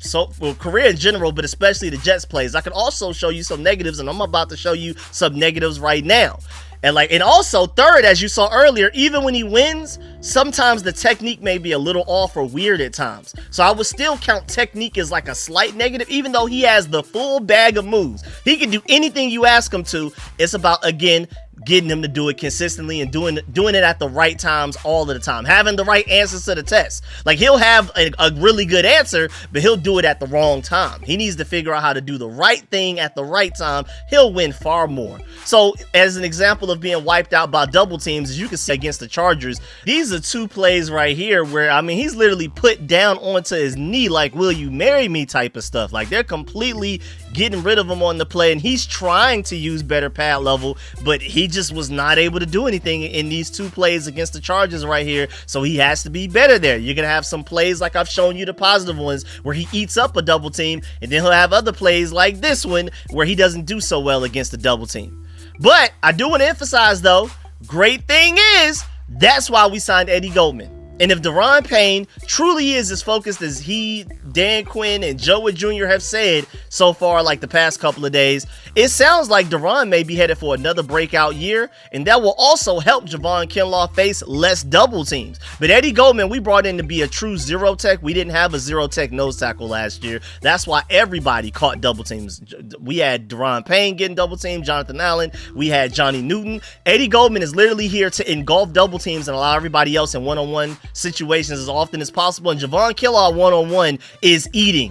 career in general, but especially the Jets plays. I could also show you some negatives, and I'm about to show you some negatives right now. And also, third, as you saw earlier, even when he wins, sometimes the technique may be a little off or weird at times. So I would still count technique as like a slight negative, even though he has the full bag of moves. He can do anything you ask him to. It's about, again, getting him to do it consistently and doing it at the right times all of the time, having the right answers to the test. Like, he'll have a really good answer, but he'll do it at the wrong time. He needs to figure out how to do the right thing at the right time. He'll win far more. So as an example of being wiped out by double teams, as you can see against the Chargers, these are 2 plays right here where, I mean, he's literally put down onto his knee like, will you marry me type of stuff. Like, they're completely getting rid of him on the play, and he's trying to use better pad level, but he just was not able to do anything in these 2 plays against the Chargers right here. So he has to be better there. You're gonna have some plays like I've shown you, the positive ones, where he eats up a double team, and then he'll have other plays like this one where he doesn't do so well against the double team. But I do want to emphasize, though, great thing is that's why we signed Eddie Goldman. And if Daron Payne truly is as focused as he, Dan Quinn, and Joe Wood Jr. have said so far, like the past couple of days, it sounds like Daron may be headed for another breakout year, and that will also help Javon Kinlaw face less double teams. But Eddie Goldman, we brought in to be a true zero tech. We didn't have a zero tech nose tackle last year. That's why everybody caught double teams. We had Daron Payne getting double teamed, Jonathan Allen, we had Johnny Newton. Eddie Goldman is literally here to engulf double teams and allow everybody else in one-on-one situations as often as possible, and Javon Kinlaw one-on-one is eating.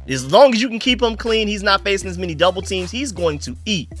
As long as you can keep him clean, he's not facing as many double teams, he's going to eat.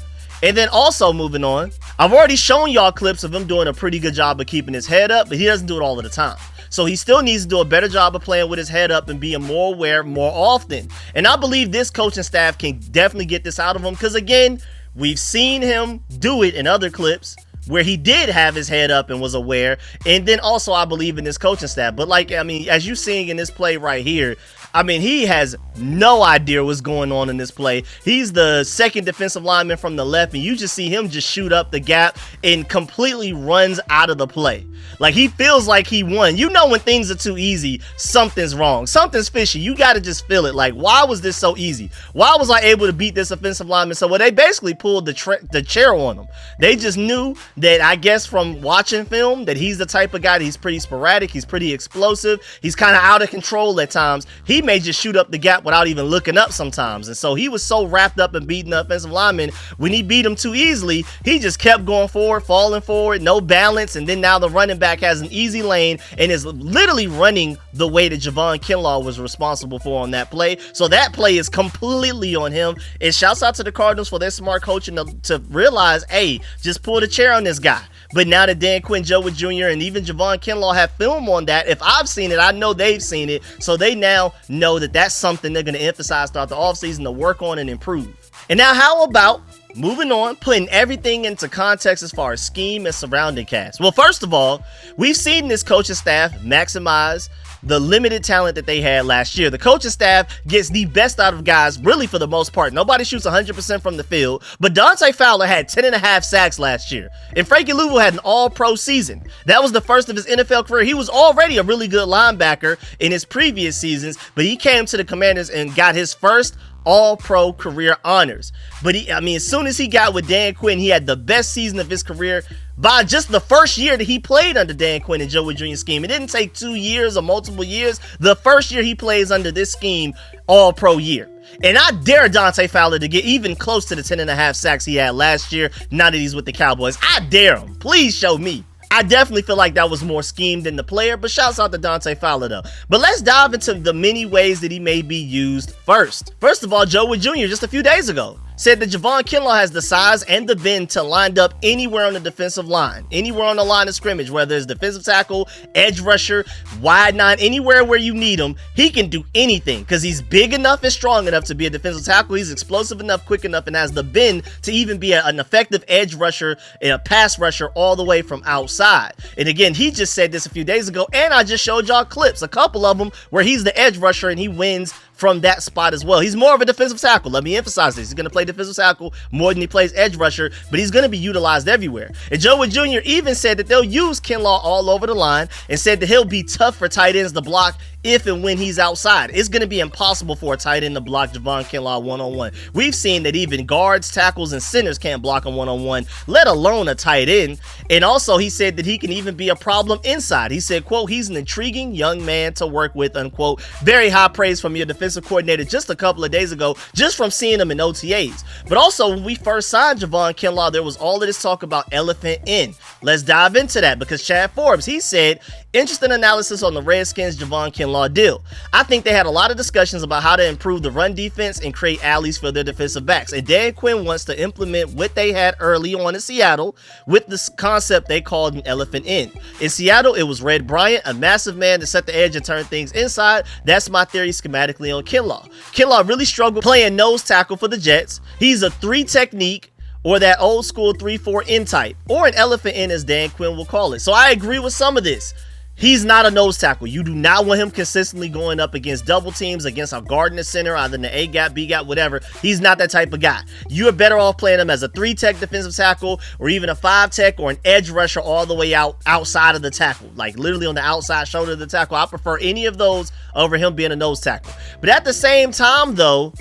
And then also moving on, I've already shown y'all clips of him doing a pretty good job of keeping his head up, but he doesn't do it all of the time. So he still needs to do a better job of playing with his head up and being more aware more often. And I believe this coaching staff can definitely get this out of him, because again, we've seen him do it in other clips where he did have his head up and was aware. And then also I believe in this coaching staff. But like, I mean, as you're seeing in this play right here, I mean, he has no idea what's going on in this play. He's the second defensive lineman from the left, and you just see him just shoot up the gap and completely runs out of the play. Like, he feels like he won. You know when things are too easy, something's wrong. Something's fishy. You got to just feel it. Like, why was this so easy? Why was I able to beat this offensive lineman? So, well, they basically pulled the chair on him. They just knew that, I guess from watching film, that he's the type of guy that he's pretty sporadic. He's pretty explosive. He's kind of out of control at times. He he may just shoot up the gap without even looking up sometimes. And so he was so wrapped up in beating the offensive lineman. When he beat him too easily, he just kept going forward, falling forward, no balance. And then now the running back has an easy lane and is literally running the way that Javon Kinlaw was responsible for on that play. So that play is completely on him. And shouts out to the Cardinals for their smart coaching to realize, hey, just pull the chair on this guy. But now that Dan Quinn, Joe Wood Jr., and even Javon Kinlaw have film on that, if I've seen it, I know they've seen it. So they now know that that's something they're going to emphasize throughout the offseason to work on and improve. And now how about moving on, putting everything into context as far as scheme and surrounding cast? Well, first of all, we've seen this coaching staff maximize the limited talent that they had last year. The coaching staff gets the best out of guys, really, for the most part. Nobody shoots 100% from the field, but Dante Fowler had 10.5 sacks last year, and Frankie Louisville had an all-pro season. That was the first of his NFL career. He was already a really good linebacker in his previous seasons, but he came to the Commanders and got his first all-pro career honors. But as soon as he got with Dan Quinn, he had the best season of his career by just the first year that he played under Dan Quinn and Joe Wood Jr. scheme. It didn't take 2 years or multiple years. The first year he plays under this scheme, all-pro year. And I dare Dante Fowler to get even close to the 10.5 sacks he had last year, now that he's with the Cowboys. I dare him. Please show me. I definitely feel like that was more schemed than the player, but shouts out to Dante Fowler though. But let's dive into the many ways that he may be used first. First of all, Joe Wood Jr. just a few days ago said that Javon Kinlaw has the size and the bend to line up anywhere on the defensive line, anywhere on the line of scrimmage, whether it's defensive tackle, edge rusher, wide nine, anywhere where you need him. He can do anything because he's big enough and strong enough to be a defensive tackle. He's explosive enough, quick enough, and has the bend to even be an effective edge rusher and a pass rusher all the way from outside. And again, he just said this a few days ago, and I just showed y'all clips, a couple of them, where he's the edge rusher and he wins from that spot as well. He's more of a defensive tackle. Let me emphasize this. He's going to play defensive tackle more than he plays edge rusher, but he's going to be utilized everywhere. And Joe Wood Jr. even said that they'll use Kinlaw all over the line and said that he'll be tough for tight ends to block if and when he's outside. It's going to be impossible for a tight end to block Javon Kinlaw one-on-one. We've seen that even guards, tackles, and centers can't block him one-on-one, let alone a tight end. And also, he said that he can even be a problem inside. He said, quote, he's an intriguing young man to work with, unquote. Very high praise from your defensive coordinator just a couple of days ago, just from seeing him in OTAs. But also, when we first signed Javon Kinlaw, there was all of this talk about elephant in. Let's dive into that, because Chad Forbes, he said, interesting analysis on the Redskins Javon Kinlaw deal. I think they had a lot of discussions about how to improve the run defense and create alleys for their defensive backs. And Dan Quinn wants to implement what they had early on in Seattle with this concept they called an elephant in. In Seattle, it was Red Bryant, a massive man to set the edge and turn things inside. That's my theory schematically on Kinlaw. Kinlaw really struggled playing nose tackle for the Jets. He's a 3 technique, or that old school 3-4 in type, or an elephant in as Dan Quinn will call it. So I agree with some of this. He's not a nose tackle. You do not want him consistently going up against double teams, against a guard in the center, either in the A gap, B gap, whatever. He's not that type of guy. You are better off playing him as a 3-tech defensive tackle, or even a 5-tech, or an edge rusher all the way outside of the tackle, like literally on the outside shoulder of the tackle. I prefer any of those over him being a nose tackle. But at the same time, though,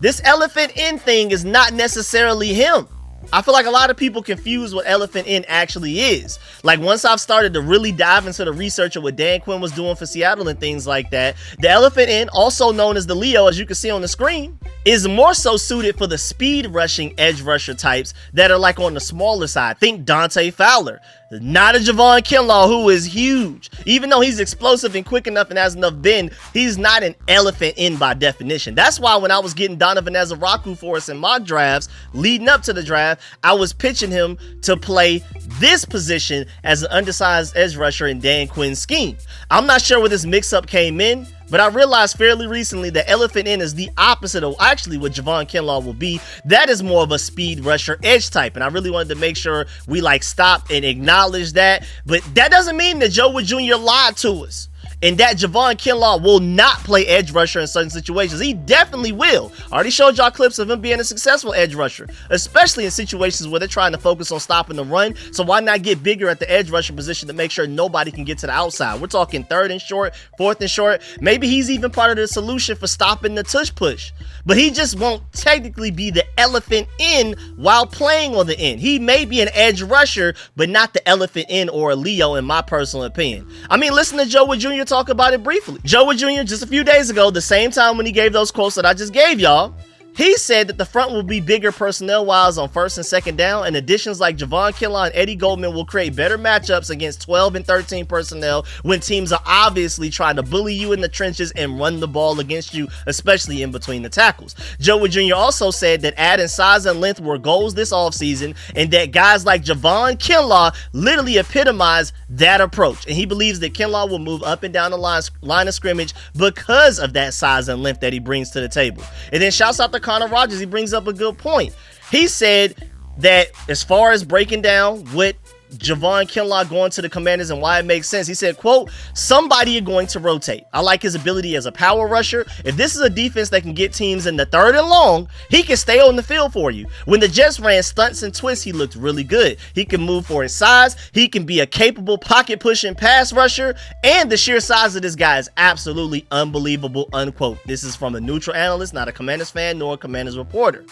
this elephant in thing is not necessarily him. I feel like a lot of people confuse what elephant in actually is. Like, once I've started to really dive into the research of what Dan Quinn was doing for Seattle and things like that, the elephant in, also known as the Leo, as you can see on the screen, is more so suited for the speed rushing edge rusher types that are like on the smaller side. Think Dante Fowler, not a Javon Kinlaw, who is huge. Even though he's explosive and quick enough and has enough bend, he's not an elephant in by definition. That's why when I was getting Donovan Ezeraku for us in mock drafts leading up to the draft, I was pitching him to play this position as an undersized edge rusher in Dan Quinn's scheme. I'm not sure where this mix-up came in, but I realized fairly recently that elephant in is the opposite of actually what Javon Kinlaw will be. That is more of a speed rusher edge type, and I really wanted to make sure we stop and acknowledge that. But that doesn't mean that Joe Wood Jr. lied to us, and that Javon Kinlaw will not play edge rusher in certain situations. He definitely will. I already showed y'all clips of him being a successful edge rusher, especially in situations where they're trying to focus on stopping the run. So why not get bigger at the edge rusher position to make sure nobody can get to the outside? We're talking 3rd and short, 4th and short. Maybe he's even part of the solution for stopping the tush push, but he just won't technically be the elephant in while playing on the end. He may be an edge rusher, but not the elephant in or a Leo, in my personal opinion. I mean, listen to Joe Wood Jr. talk about it briefly. Joe Wood Jr. just a few days ago, the same time when he gave those quotes that I just gave y'all, he said that the front will be bigger personnel-wise on first and second down, and additions like Javon Kinlaw and Eddie Goldman will create better matchups against 12 and 13 personnel when teams are obviously trying to bully you in the trenches and run the ball against you, especially in between the tackles. Joe Wood Jr. also said that adding size and length were goals this offseason, and that guys like Javon Kinlaw literally epitomize that approach, and he believes that Kinlaw will move up and down the line of scrimmage because of that size and length that he brings to the table. And then shouts out to Connor Rogers. He brings up a good point. He said that as far as breaking down what Javon Kinlaw going to the Commanders and why it makes sense, he said, quote, somebody you're going to rotate. I like his ability as a power rusher. If this is a defense that can get teams in the third and long, he can stay on the field for you. When the Jets ran stunts and twists, he looked really good. He can move for his size. He can be a capable pocket pushing pass rusher, and the sheer size of this guy is absolutely unbelievable, unquote. This is from a neutral analyst, not a Commanders fan nor a Commanders reporter.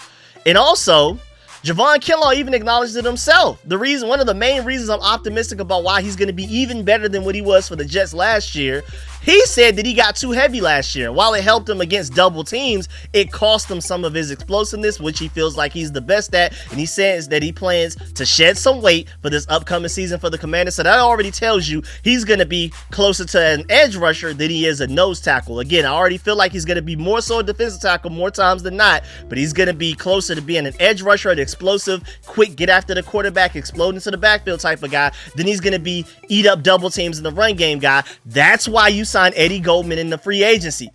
And also, Javon Kinlaw even acknowledged it himself. One of the main reasons I'm optimistic about why he's going to be even better than what he was for the Jets last year, he said that he got too heavy last year. While it helped him against double teams, it cost him some of his explosiveness, which he feels like he's the best at. And he says that he plans to shed some weight for this upcoming season for the Commanders. So that already tells you he's going to be closer to an edge rusher than he is a nose tackle. Again, I already feel like he's going to be more so a defensive tackle more times than not, but he's going to be closer to being an edge rusher, an explosive, quick, get after the quarterback, explode into the backfield type of guy. Then he's going to be eat up double teams in the run game guy. That's why you signed Eddie Goldman in the free agency.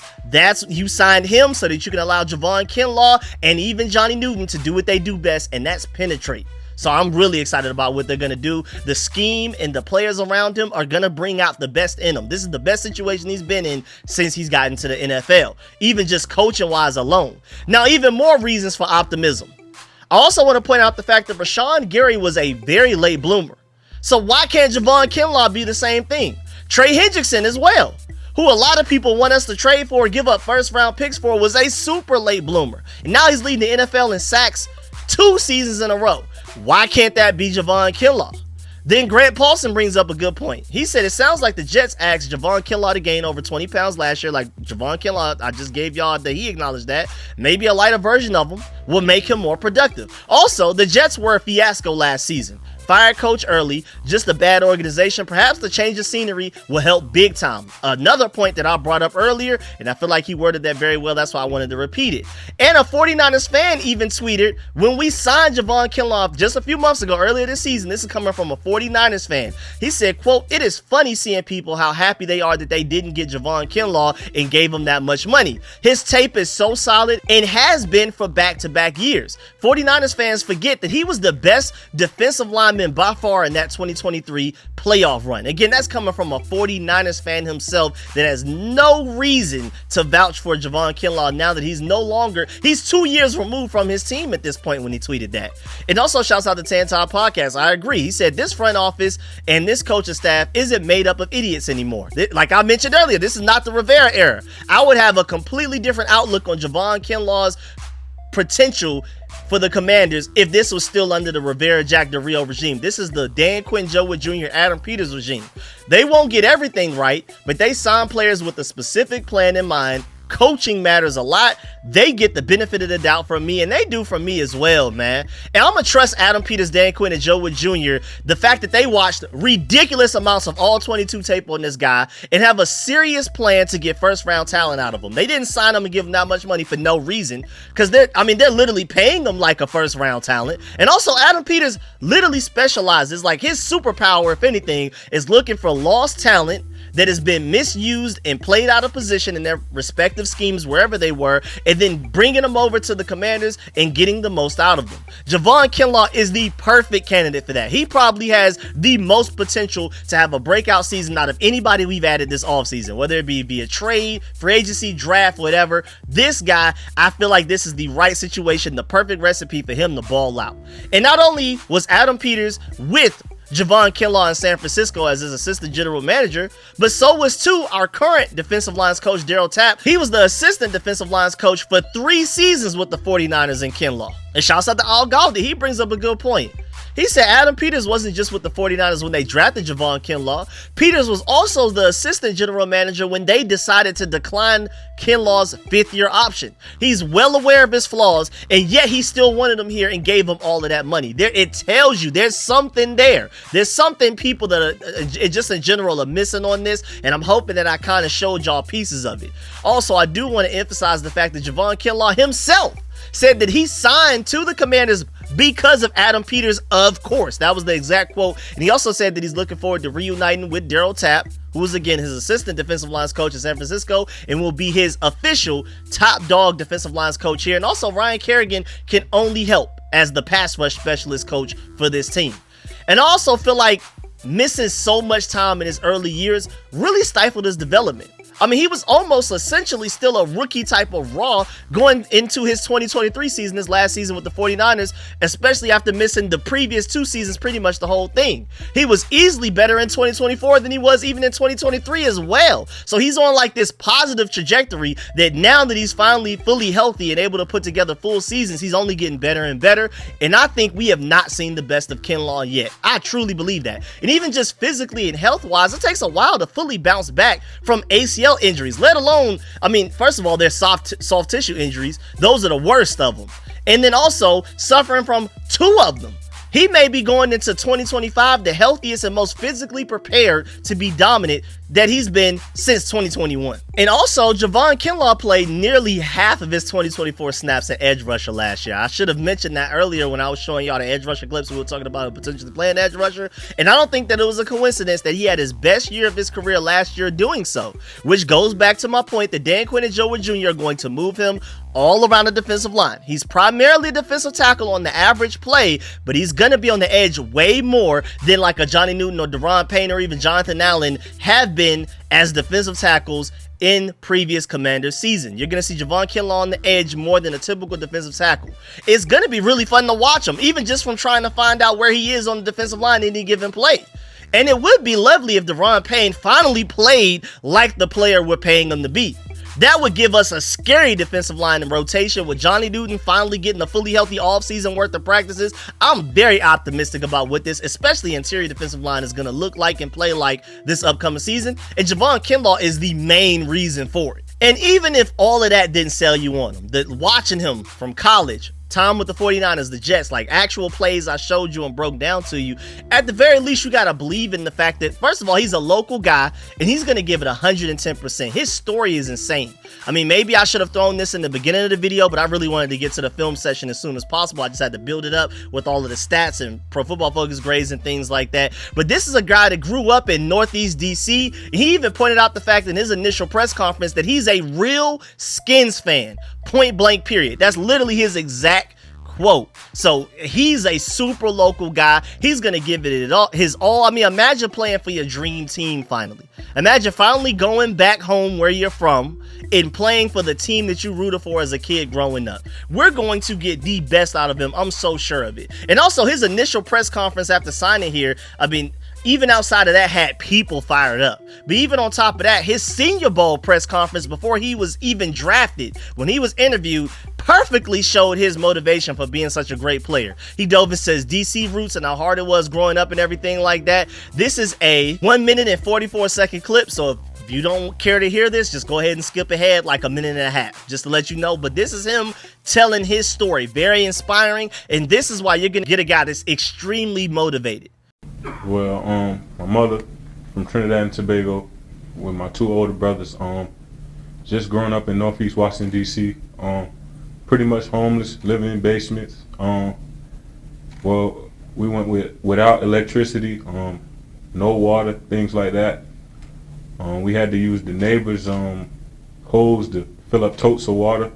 You signed him so that you can allow Javon Kinlaw and even Johnny Newton to do what they do best, and that's penetrate. So I'm really excited about what they're going to do. The scheme and the players around him are going to bring out the best in him. This is the best situation he's been in since he's gotten to the NFL, even just coaching wise alone. Now, even more reasons for optimism. I also want to point out the fact that Rashawn Gary was a very late bloomer. So why can't Javon Kinlaw be the same thing? Trey Hendrickson as well, who a lot of people want us to trade for or give up first-round picks for, was a super late bloomer. And now he's leading the NFL in sacks 2 seasons in a row. Why can't that be Javon Kinlaw? Then Grant Paulson brings up a good point. He said, it sounds like the Jets asked Javon Kinlaw to gain over 20 pounds last year. Like Javon Kinlaw, I just gave y'all that he acknowledged that. Maybe a lighter version of him will make him more productive. Also, the Jets were a fiasco last season. Fired coach early, just a bad organization. Perhaps the change of scenery will help big time. Another point that I brought up earlier, and I feel like he worded that very well, that's why I wanted to repeat it. And a 49ers fan even tweeted, when we signed Javon Kinlaw just a few months ago, earlier this season, this is coming from a 49ers fan. He said, quote, it is funny seeing people how happy they are that they didn't get Javon Kinlaw and gave him that much money. His tape is so solid and has been for back-to-back years. 49ers fans forget that he was the best defensive lineman by far in that 2023 playoff run. Again, that's coming from a 49ers fan himself that has no reason to vouch for Javon Kinlaw now that he's 2 years removed from his team at this point when he tweeted that. And also shouts out to Tantar Podcast. I agree. He said this front office and this coaching staff isn't made up of idiots anymore. Like I mentioned earlier, this is not the Rivera era. I would have a completely different outlook on Javon Kinlaw's potential for the Commanders if this was still under the Rivera Jack Del Rio regime. This is the Dan Quinn, Joe Wood Jr., Adam Peters regime. They won't get everything right, but they sign players with a specific plan in mind. Coaching matters a lot. They get the benefit of the doubt from me, and they do from me as well, man. And I'm going to trust Adam Peters, Dan Quinn, and Joe Wood Jr. The fact that they watched ridiculous amounts of all-22 tape on this guy and have a serious plan to get first-round talent out of him. They didn't sign him and give him that much money for no reason, because they're literally paying him like a first-round talent. And also, Adam Peters literally specializes, like his superpower, if anything, is looking for lost talent that has been misused and played out of position in their respective schemes wherever they were, and then bringing them over to the Commanders and getting the most out of them. Javon Kinlaw is the perfect candidate for that. He probably has the most potential to have a breakout season out of anybody we've added this offseason, whether it be via trade, free agency, draft, whatever. This guy, I feel like this is the right situation, the perfect recipe for him to ball out. And not only was Adam Peters with Javon Kinlaw in San Francisco as his assistant general manager, but so was too our current defensive lines coach, Daryl Tapp. He was the assistant defensive lines coach for 3 seasons with the 49ers and Kinlaw. And shouts out to Al Galdi. He brings up a good point. He said Adam Peters wasn't just with the 49ers when they drafted Javon Kinlaw. Peters was also the assistant general manager when they decided to decline Kinlaw's fifth-year option. He's well aware of his flaws, and yet he still wanted him here and gave him all of that money. It tells you there's something there. There's something people that are just in general are missing on this, and I'm hoping that I kind of showed y'all pieces of it. Also, I do want to emphasize the fact that Javon Kinlaw himself said that he signed to the Commanders because of Adam Peters, of course. That was the exact quote. And he also said that he's looking forward to reuniting with Daryl Tapp, who was, again, his assistant defensive lines coach in San Francisco and will be his official top dog defensive lines coach here. And also, Ryan Kerrigan can only help as the pass rush specialist coach for this team. And I also feel like missing so much time in his early years really stifled his development. I mean, he was almost essentially still a rookie type of raw going into his 2023 season, his last season with the 49ers, especially after missing the previous 2 seasons, pretty much the whole thing. He was easily better in 2024 than he was even in 2023 as well. So he's on like this positive trajectory that now that he's finally fully healthy and able to put together full seasons, he's only getting better and better. And I think we have not seen the best of Kinlaw yet. I truly believe that. And even just physically and health-wise, it takes a while to fully bounce back from ACL injuries, let alone, I mean, first of all, there's soft tissue injuries. Those are the worst of them. And then also suffering from 2 of them. He may be going into 2025 the healthiest and most physically prepared to be dominant that he's been since 2021. And also, Javon Kinlaw played nearly half of his 2024 snaps at edge rusher last year. I should have mentioned that earlier when I was showing y'all the edge rusher clips. We were talking about potentially playing edge rusher. And I don't think that it was a coincidence that he had his best year of his career last year doing so, which goes back to my point that Dan Quinn and Joe Wood Jr. are going to move him all around the defensive line. He's primarily a defensive tackle on the average play, but he's going to be on the edge way more than like a Johnny Newton or Deron Payne or even Jonathan Allen have been as defensive tackles in previous Commanders season. You're going to see Javon Kinlaw on the edge more than a typical defensive tackle. It's going to be really fun to watch him, even just from trying to find out where he is on the defensive line in any given play. And it would be lovely if Deron Payne finally played like the player we're paying him to be. That would give us a scary defensive line in rotation with Johnny Newton finally getting a fully healthy offseason worth of practices. I'm very optimistic about what this, especially interior defensive line, is going to look like and play like this upcoming season. And Javon Kinlaw is the main reason for it. And even if all of that didn't sell you on him, that watching him from college, time with the 49ers, the Jets, like actual plays I showed you and broke down to you, at the very least, you got to believe in the fact that, first of all, he's a local guy and he's going to give it 110%. His story is insane. I mean, maybe I should have thrown this in the beginning of the video, but I really wanted to get to the film session as soon as possible. I just had to build it up with all of the stats and Pro Football Focus grades and things like that. But this is a guy that grew up in Northeast DC. He even pointed out the fact in his initial press conference that he's a real Skins fan, point blank period. That's literally his exact quote. So he's a super local guy. He's gonna give it his all. I mean, imagine playing for your dream team finally. Imagine finally going back home where you're from and playing for the team that you rooted for as a kid growing up. We're going to get the best out of him. I'm so sure of it. And also his initial press conference after signing here, I mean, even outside of that, had people fired up. But even on top of that, his Senior Bowl press conference before he was even drafted, when he was interviewed, perfectly showed his motivation for being such a great player. He dove into his DC roots and how hard it was growing up and everything like that. This is a 1 minute and 44-second clip, so if you don't care to hear this, just go ahead and skip ahead like a minute and a half, just to let you know. But this is him telling his story. Very inspiring, and this is why you're going to get a guy that's extremely motivated.
Well, my mother from Trinidad and Tobago with my 2 older brothers, just growing up in Northeast Washington, D.C., pretty much homeless, living in basements. Well, we went without electricity, no water, things like that. We had to use the neighbor's hose to fill up totes of water.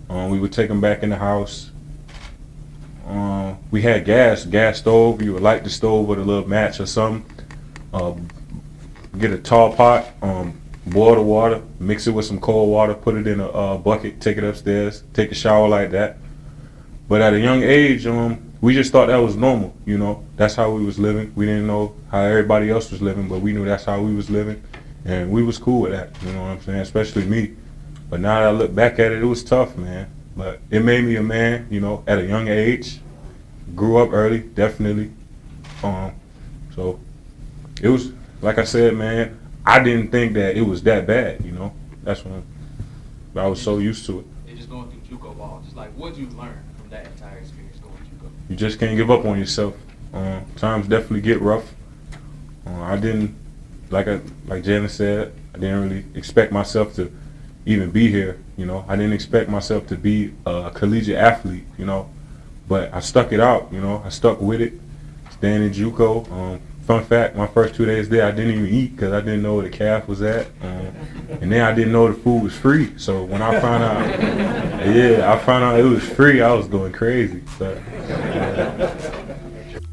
We would take them back in the house. We had gas stove. You would light the stove with a little match or something. Get a tall pot, boil the water, mix it with some cold water, put it in a bucket, take it upstairs, take a shower like that. But at a young age, we just thought that was normal, you know. That's how we was living. We didn't know how everybody else was living, but we knew that's how we was living, and we was cool with that, you know what I'm saying, especially me. But now that I look back at it, it was tough, man. But it made me a man, you know, at a young age. Grew up early, definitely. So it was, like I said, man, I didn't think that it was that bad, you know. That's when I was so used to it.
And just going through JUCO ball, just like what you learn from that entire experience going JUCO?
You just can't give up on yourself. Times definitely get rough. I didn't, like Jalen said, I didn't really expect myself to even be here, you know. I didn't expect myself to be a collegiate athlete, you know. But I stuck it out, you know. I stuck with it, staying in JUCO. Fun fact, my first 2 days there, I didn't even eat because I didn't know where the calf was at. And then I didn't know the food was free. So when I found out, I found out it was free, I was going crazy. But,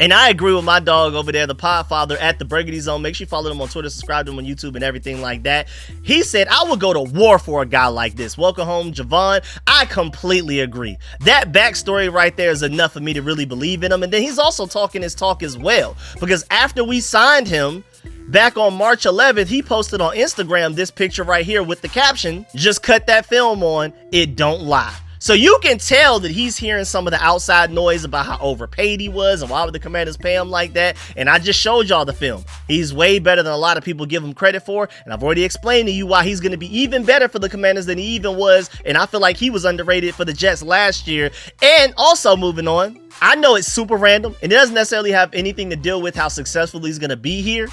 And I agree with my dog over there, the Podfather at the Burgundy Zone. Make sure you follow him on Twitter, subscribe to him on YouTube and everything like that. He said, I would go to war for a guy like this. Welcome home, Javon. I completely agree. That backstory right there is enough for me to really believe in him. And then he's also talking his talk as well. Because after we signed him, back on March 11th, he posted on Instagram this picture right here with the caption, just cut that film on, it don't lie. So you can tell that he's hearing some of the outside noise about how overpaid he was and why would the Commanders pay him like that. And I just showed y'all the film. He's way better than a lot of people give him credit for. And I've already explained to you why he's going to be even better for the Commanders than he even was. And I feel like he was underrated for the Jets last year. And also moving on, I know it's super random and it doesn't necessarily have anything to deal with how successful he's going to be here.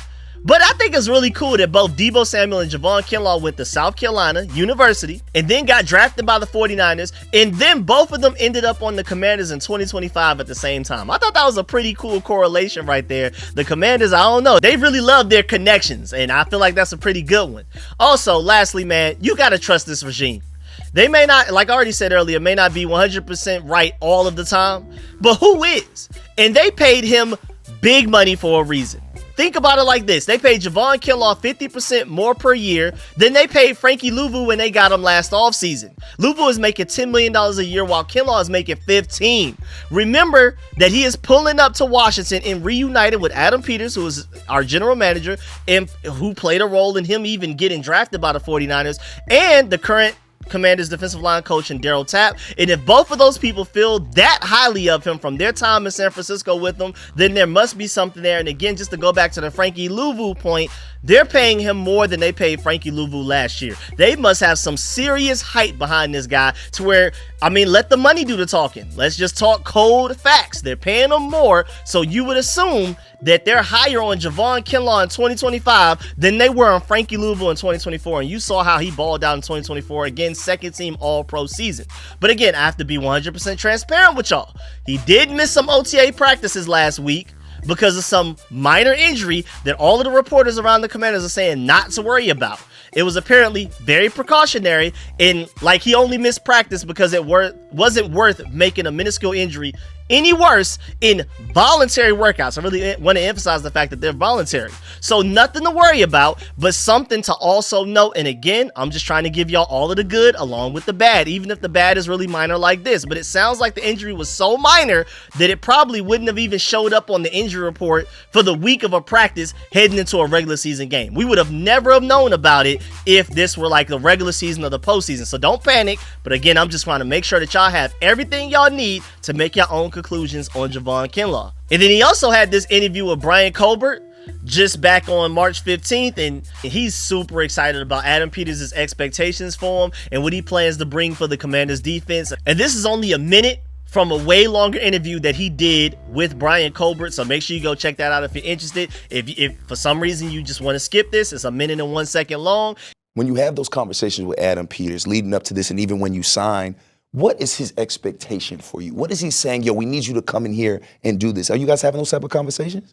But I think it's really cool that both Deebo Samuel and Javon Kinlaw went to South Carolina University and then got drafted by the 49ers. And then both of them ended up on the Commanders in 2025 at the same time. I thought that was a pretty cool correlation right there. The Commanders, I don't know, they really love their connections. And I feel like that's a pretty good one. Also, lastly, man, you got to trust this regime. They may not, like I already said earlier, may not be 100% right all of the time. But who is? And they paid him big money for a reason. Think about it like this. They paid Javon Kinlaw 50% more per year than they paid Frankie Louvu when they got him last offseason. Louvu is making $10 million a year while Kinlaw is making $15. Remember that he is pulling up to Washington and reunited with Adam Peters, who is our general manager and who played a role in him even getting drafted by the 49ers, and the current Commanders defensive line coach and Daryl Tapp. And if both of those people feel that highly of him from their time in San Francisco with him, then there must be something there. And again, just to go back to the Frankie Louvu point, they're paying him more than they paid Frankie Louvu last year. They must have some serious hype behind this guy to where, I mean, let the money do the talking. Let's just talk cold facts. They're paying him more, so you would assume that they're higher on Javon Kinlaw in 2025 than they were on Frankie Louvu in 2024. And you saw how he balled out in 2024. Again, second team All-Pro season. But again, I have to be 100% transparent with y'all. He did miss some OTA practices last week because of some minor injury that all of the reporters around the Commanders are saying not to worry about. It was apparently very precautionary, and like he only missed practice because it wasn't worth making a minuscule injury any worse in voluntary workouts. I really want to emphasize the fact that they're voluntary. So nothing to worry about, but something to also note. And again, I'm just trying to give y'all all of the good along with the bad, even if the bad is really minor like this. But it sounds like the injury was so minor that it probably wouldn't have even showed up on the injury report for the week of a practice heading into a regular season game. We would have never have known about it if this were like the regular season or the postseason. So don't panic. But again, I'm just trying to make sure that y'all have everything y'all need to make your own conclusions on Javon Kinlaw. And then he also had this interview with Brian Colbert just back on March 15th, and he's super excited about Adam Peters' expectations for him and what he plans to bring for the Commanders defense. And this is only a minute from a way longer interview that he did with Brian Colbert, so make sure you go check that out if you're interested. If for some reason you just want to skip this, it's a minute and 1 second long.
When you have those conversations with Adam Peters leading up to this, and even when you sign, what is his expectation for you? What is he saying? Yo, we need you to come in here and do this. Are you guys having those type of conversations?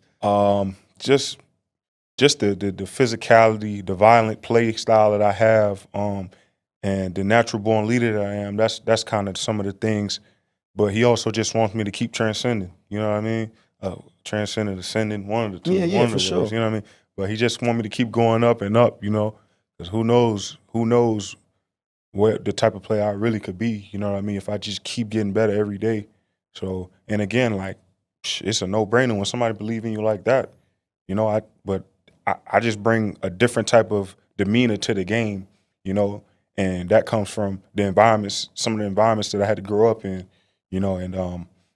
Just the physicality, the violent play style that I have, and the natural born leader that I am. That's kind of some of the things. But he also just wants me to keep transcending. You know what I mean? Transcending, ascending, one of the two.
Yeah, for sure.
You know what I mean? But he just wants me to keep going up and up. You know, because who knows what the type of player I really could be, you know what I mean, if I just keep getting better every day. So, and again, like, it's a no-brainer when somebody believes in you like that, you know, I just bring a different type of demeanor to the game, you know, and that comes from the environments, some of the environments that I had to grow up in, you know, and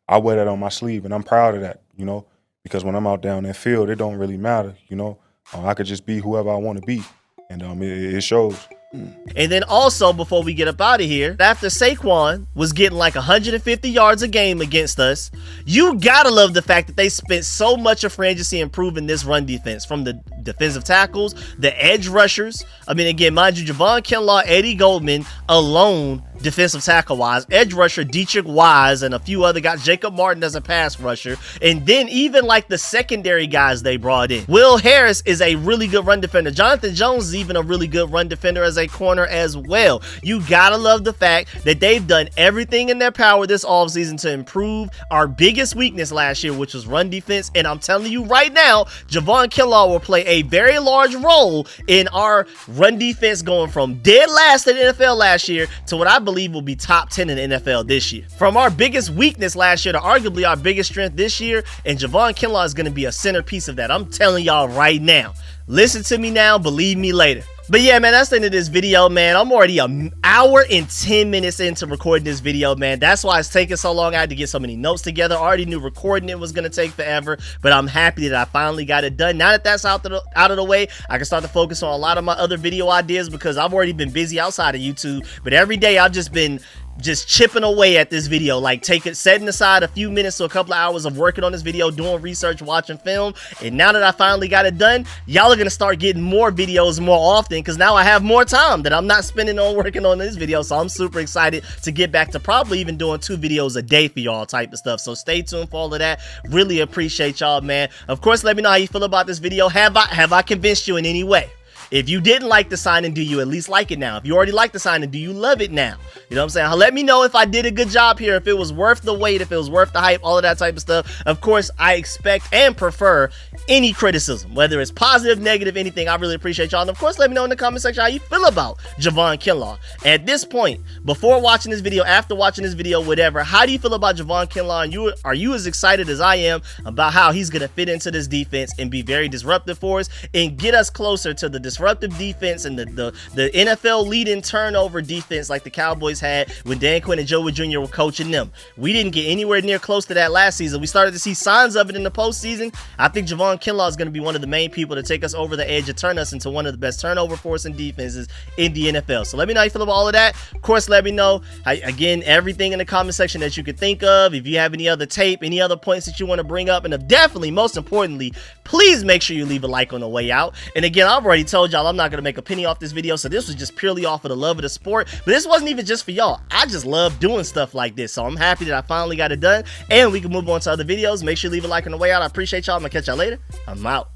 I wear that on my sleeve, and I'm proud of that, you know, because when I'm out there on that field, it don't really matter, you know. I could just be whoever I want to be, and it shows.
And then also, before we get up out of here, after Saquon was getting like 150 yards a game against us, you gotta love the fact that they spent so much of free agency improving this run defense, from the defensive tackles, the edge rushers. I mean, again, mind you, Javon Kinlaw, Eddie Goldman alone, defensive tackle wise, edge rusher Dietrich Wise, and a few other guys, Jacob Martin as a pass rusher, and then even like the secondary guys they brought in. Will Harris is a really good run defender. Jonathan Jones is even a really good run defender as a corner as well. You gotta love the fact that they've done everything in their power this offseason to improve our biggest weakness last year, which was run defense. And I'm telling you right now, Javon Kinlaw will play a very large role in our run defense, going from dead last in the NFL last year to what I believe will be top 10 in the NFL this year. From our biggest weakness last year to arguably our biggest strength this year, and Javon Kinlaw is going to be a centerpiece of that. I'm telling y'all right now. Listen to me now, believe me later. But yeah, man, that's the end of this video, man. I'm already an hour and 10 minutes into recording this video, man. That's why it's taking so long. I had to get so many notes together. I already knew recording it was going to take forever, but I'm happy that I finally got it done. Now that that's out of the way, I can start to focus on a lot of my other video ideas, because I've already been busy outside of YouTube. But every day I've just been chipping away at this video, like setting aside a few minutes to a couple of hours of working on this video, doing research, watching film. And now that I finally got it done, y'all are gonna start getting more videos more often, because now I have more time that I'm not spending on working on this video. So I'm super excited to get back to probably even doing 2 videos a day for y'all type of stuff. So stay tuned for all of that. Really appreciate y'all, man. Of course, let me know how you feel about this video. Have I convinced you in any way? If you didn't like the signing, do you at least like it now? If you already like the signing, do you love it now? You know what I'm saying? Let me know if I did a good job here, if it was worth the wait, if it was worth the hype, all of that type of stuff. Of course, I expect and prefer any criticism, whether it's positive, negative, anything. I really appreciate y'all. And of course, let me know in the comment section how you feel about Javon Kinlaw. At this point, before watching this video, after watching this video, whatever, how do you feel about Javon Kinlaw? And are you as excited as I am about how he's going to fit into this defense and be very disruptive for us and get us closer to the disruptive defense and the NFL leading turnover defense like the Cowboys had when Dan Quinn and Joe Wood Jr. were coaching them? We didn't get anywhere near close to that last season. We started to see signs of it in the postseason. I think Javon Kinlaw is going to be one of the main people to take us over the edge and turn us into one of the best turnover forcing defenses in the NFL. So let me know how you feel about all of that. Of course, let me know, again, everything in the comment section that you could think of. If you have any other tape, any other points that you want to bring up, and definitely, most importantly, please make sure you leave a like on the way out. And again, I've already told y'all I'm not going to make a penny off this video, so this was just purely off of the love of the sport. But this wasn't even just for y'all. I just love doing stuff like this, so I'm happy that I finally got it done, and we can move on to other videos. Make sure you leave a like on the way out. I appreciate y'all. I'm gonna catch y'all later. I'm out.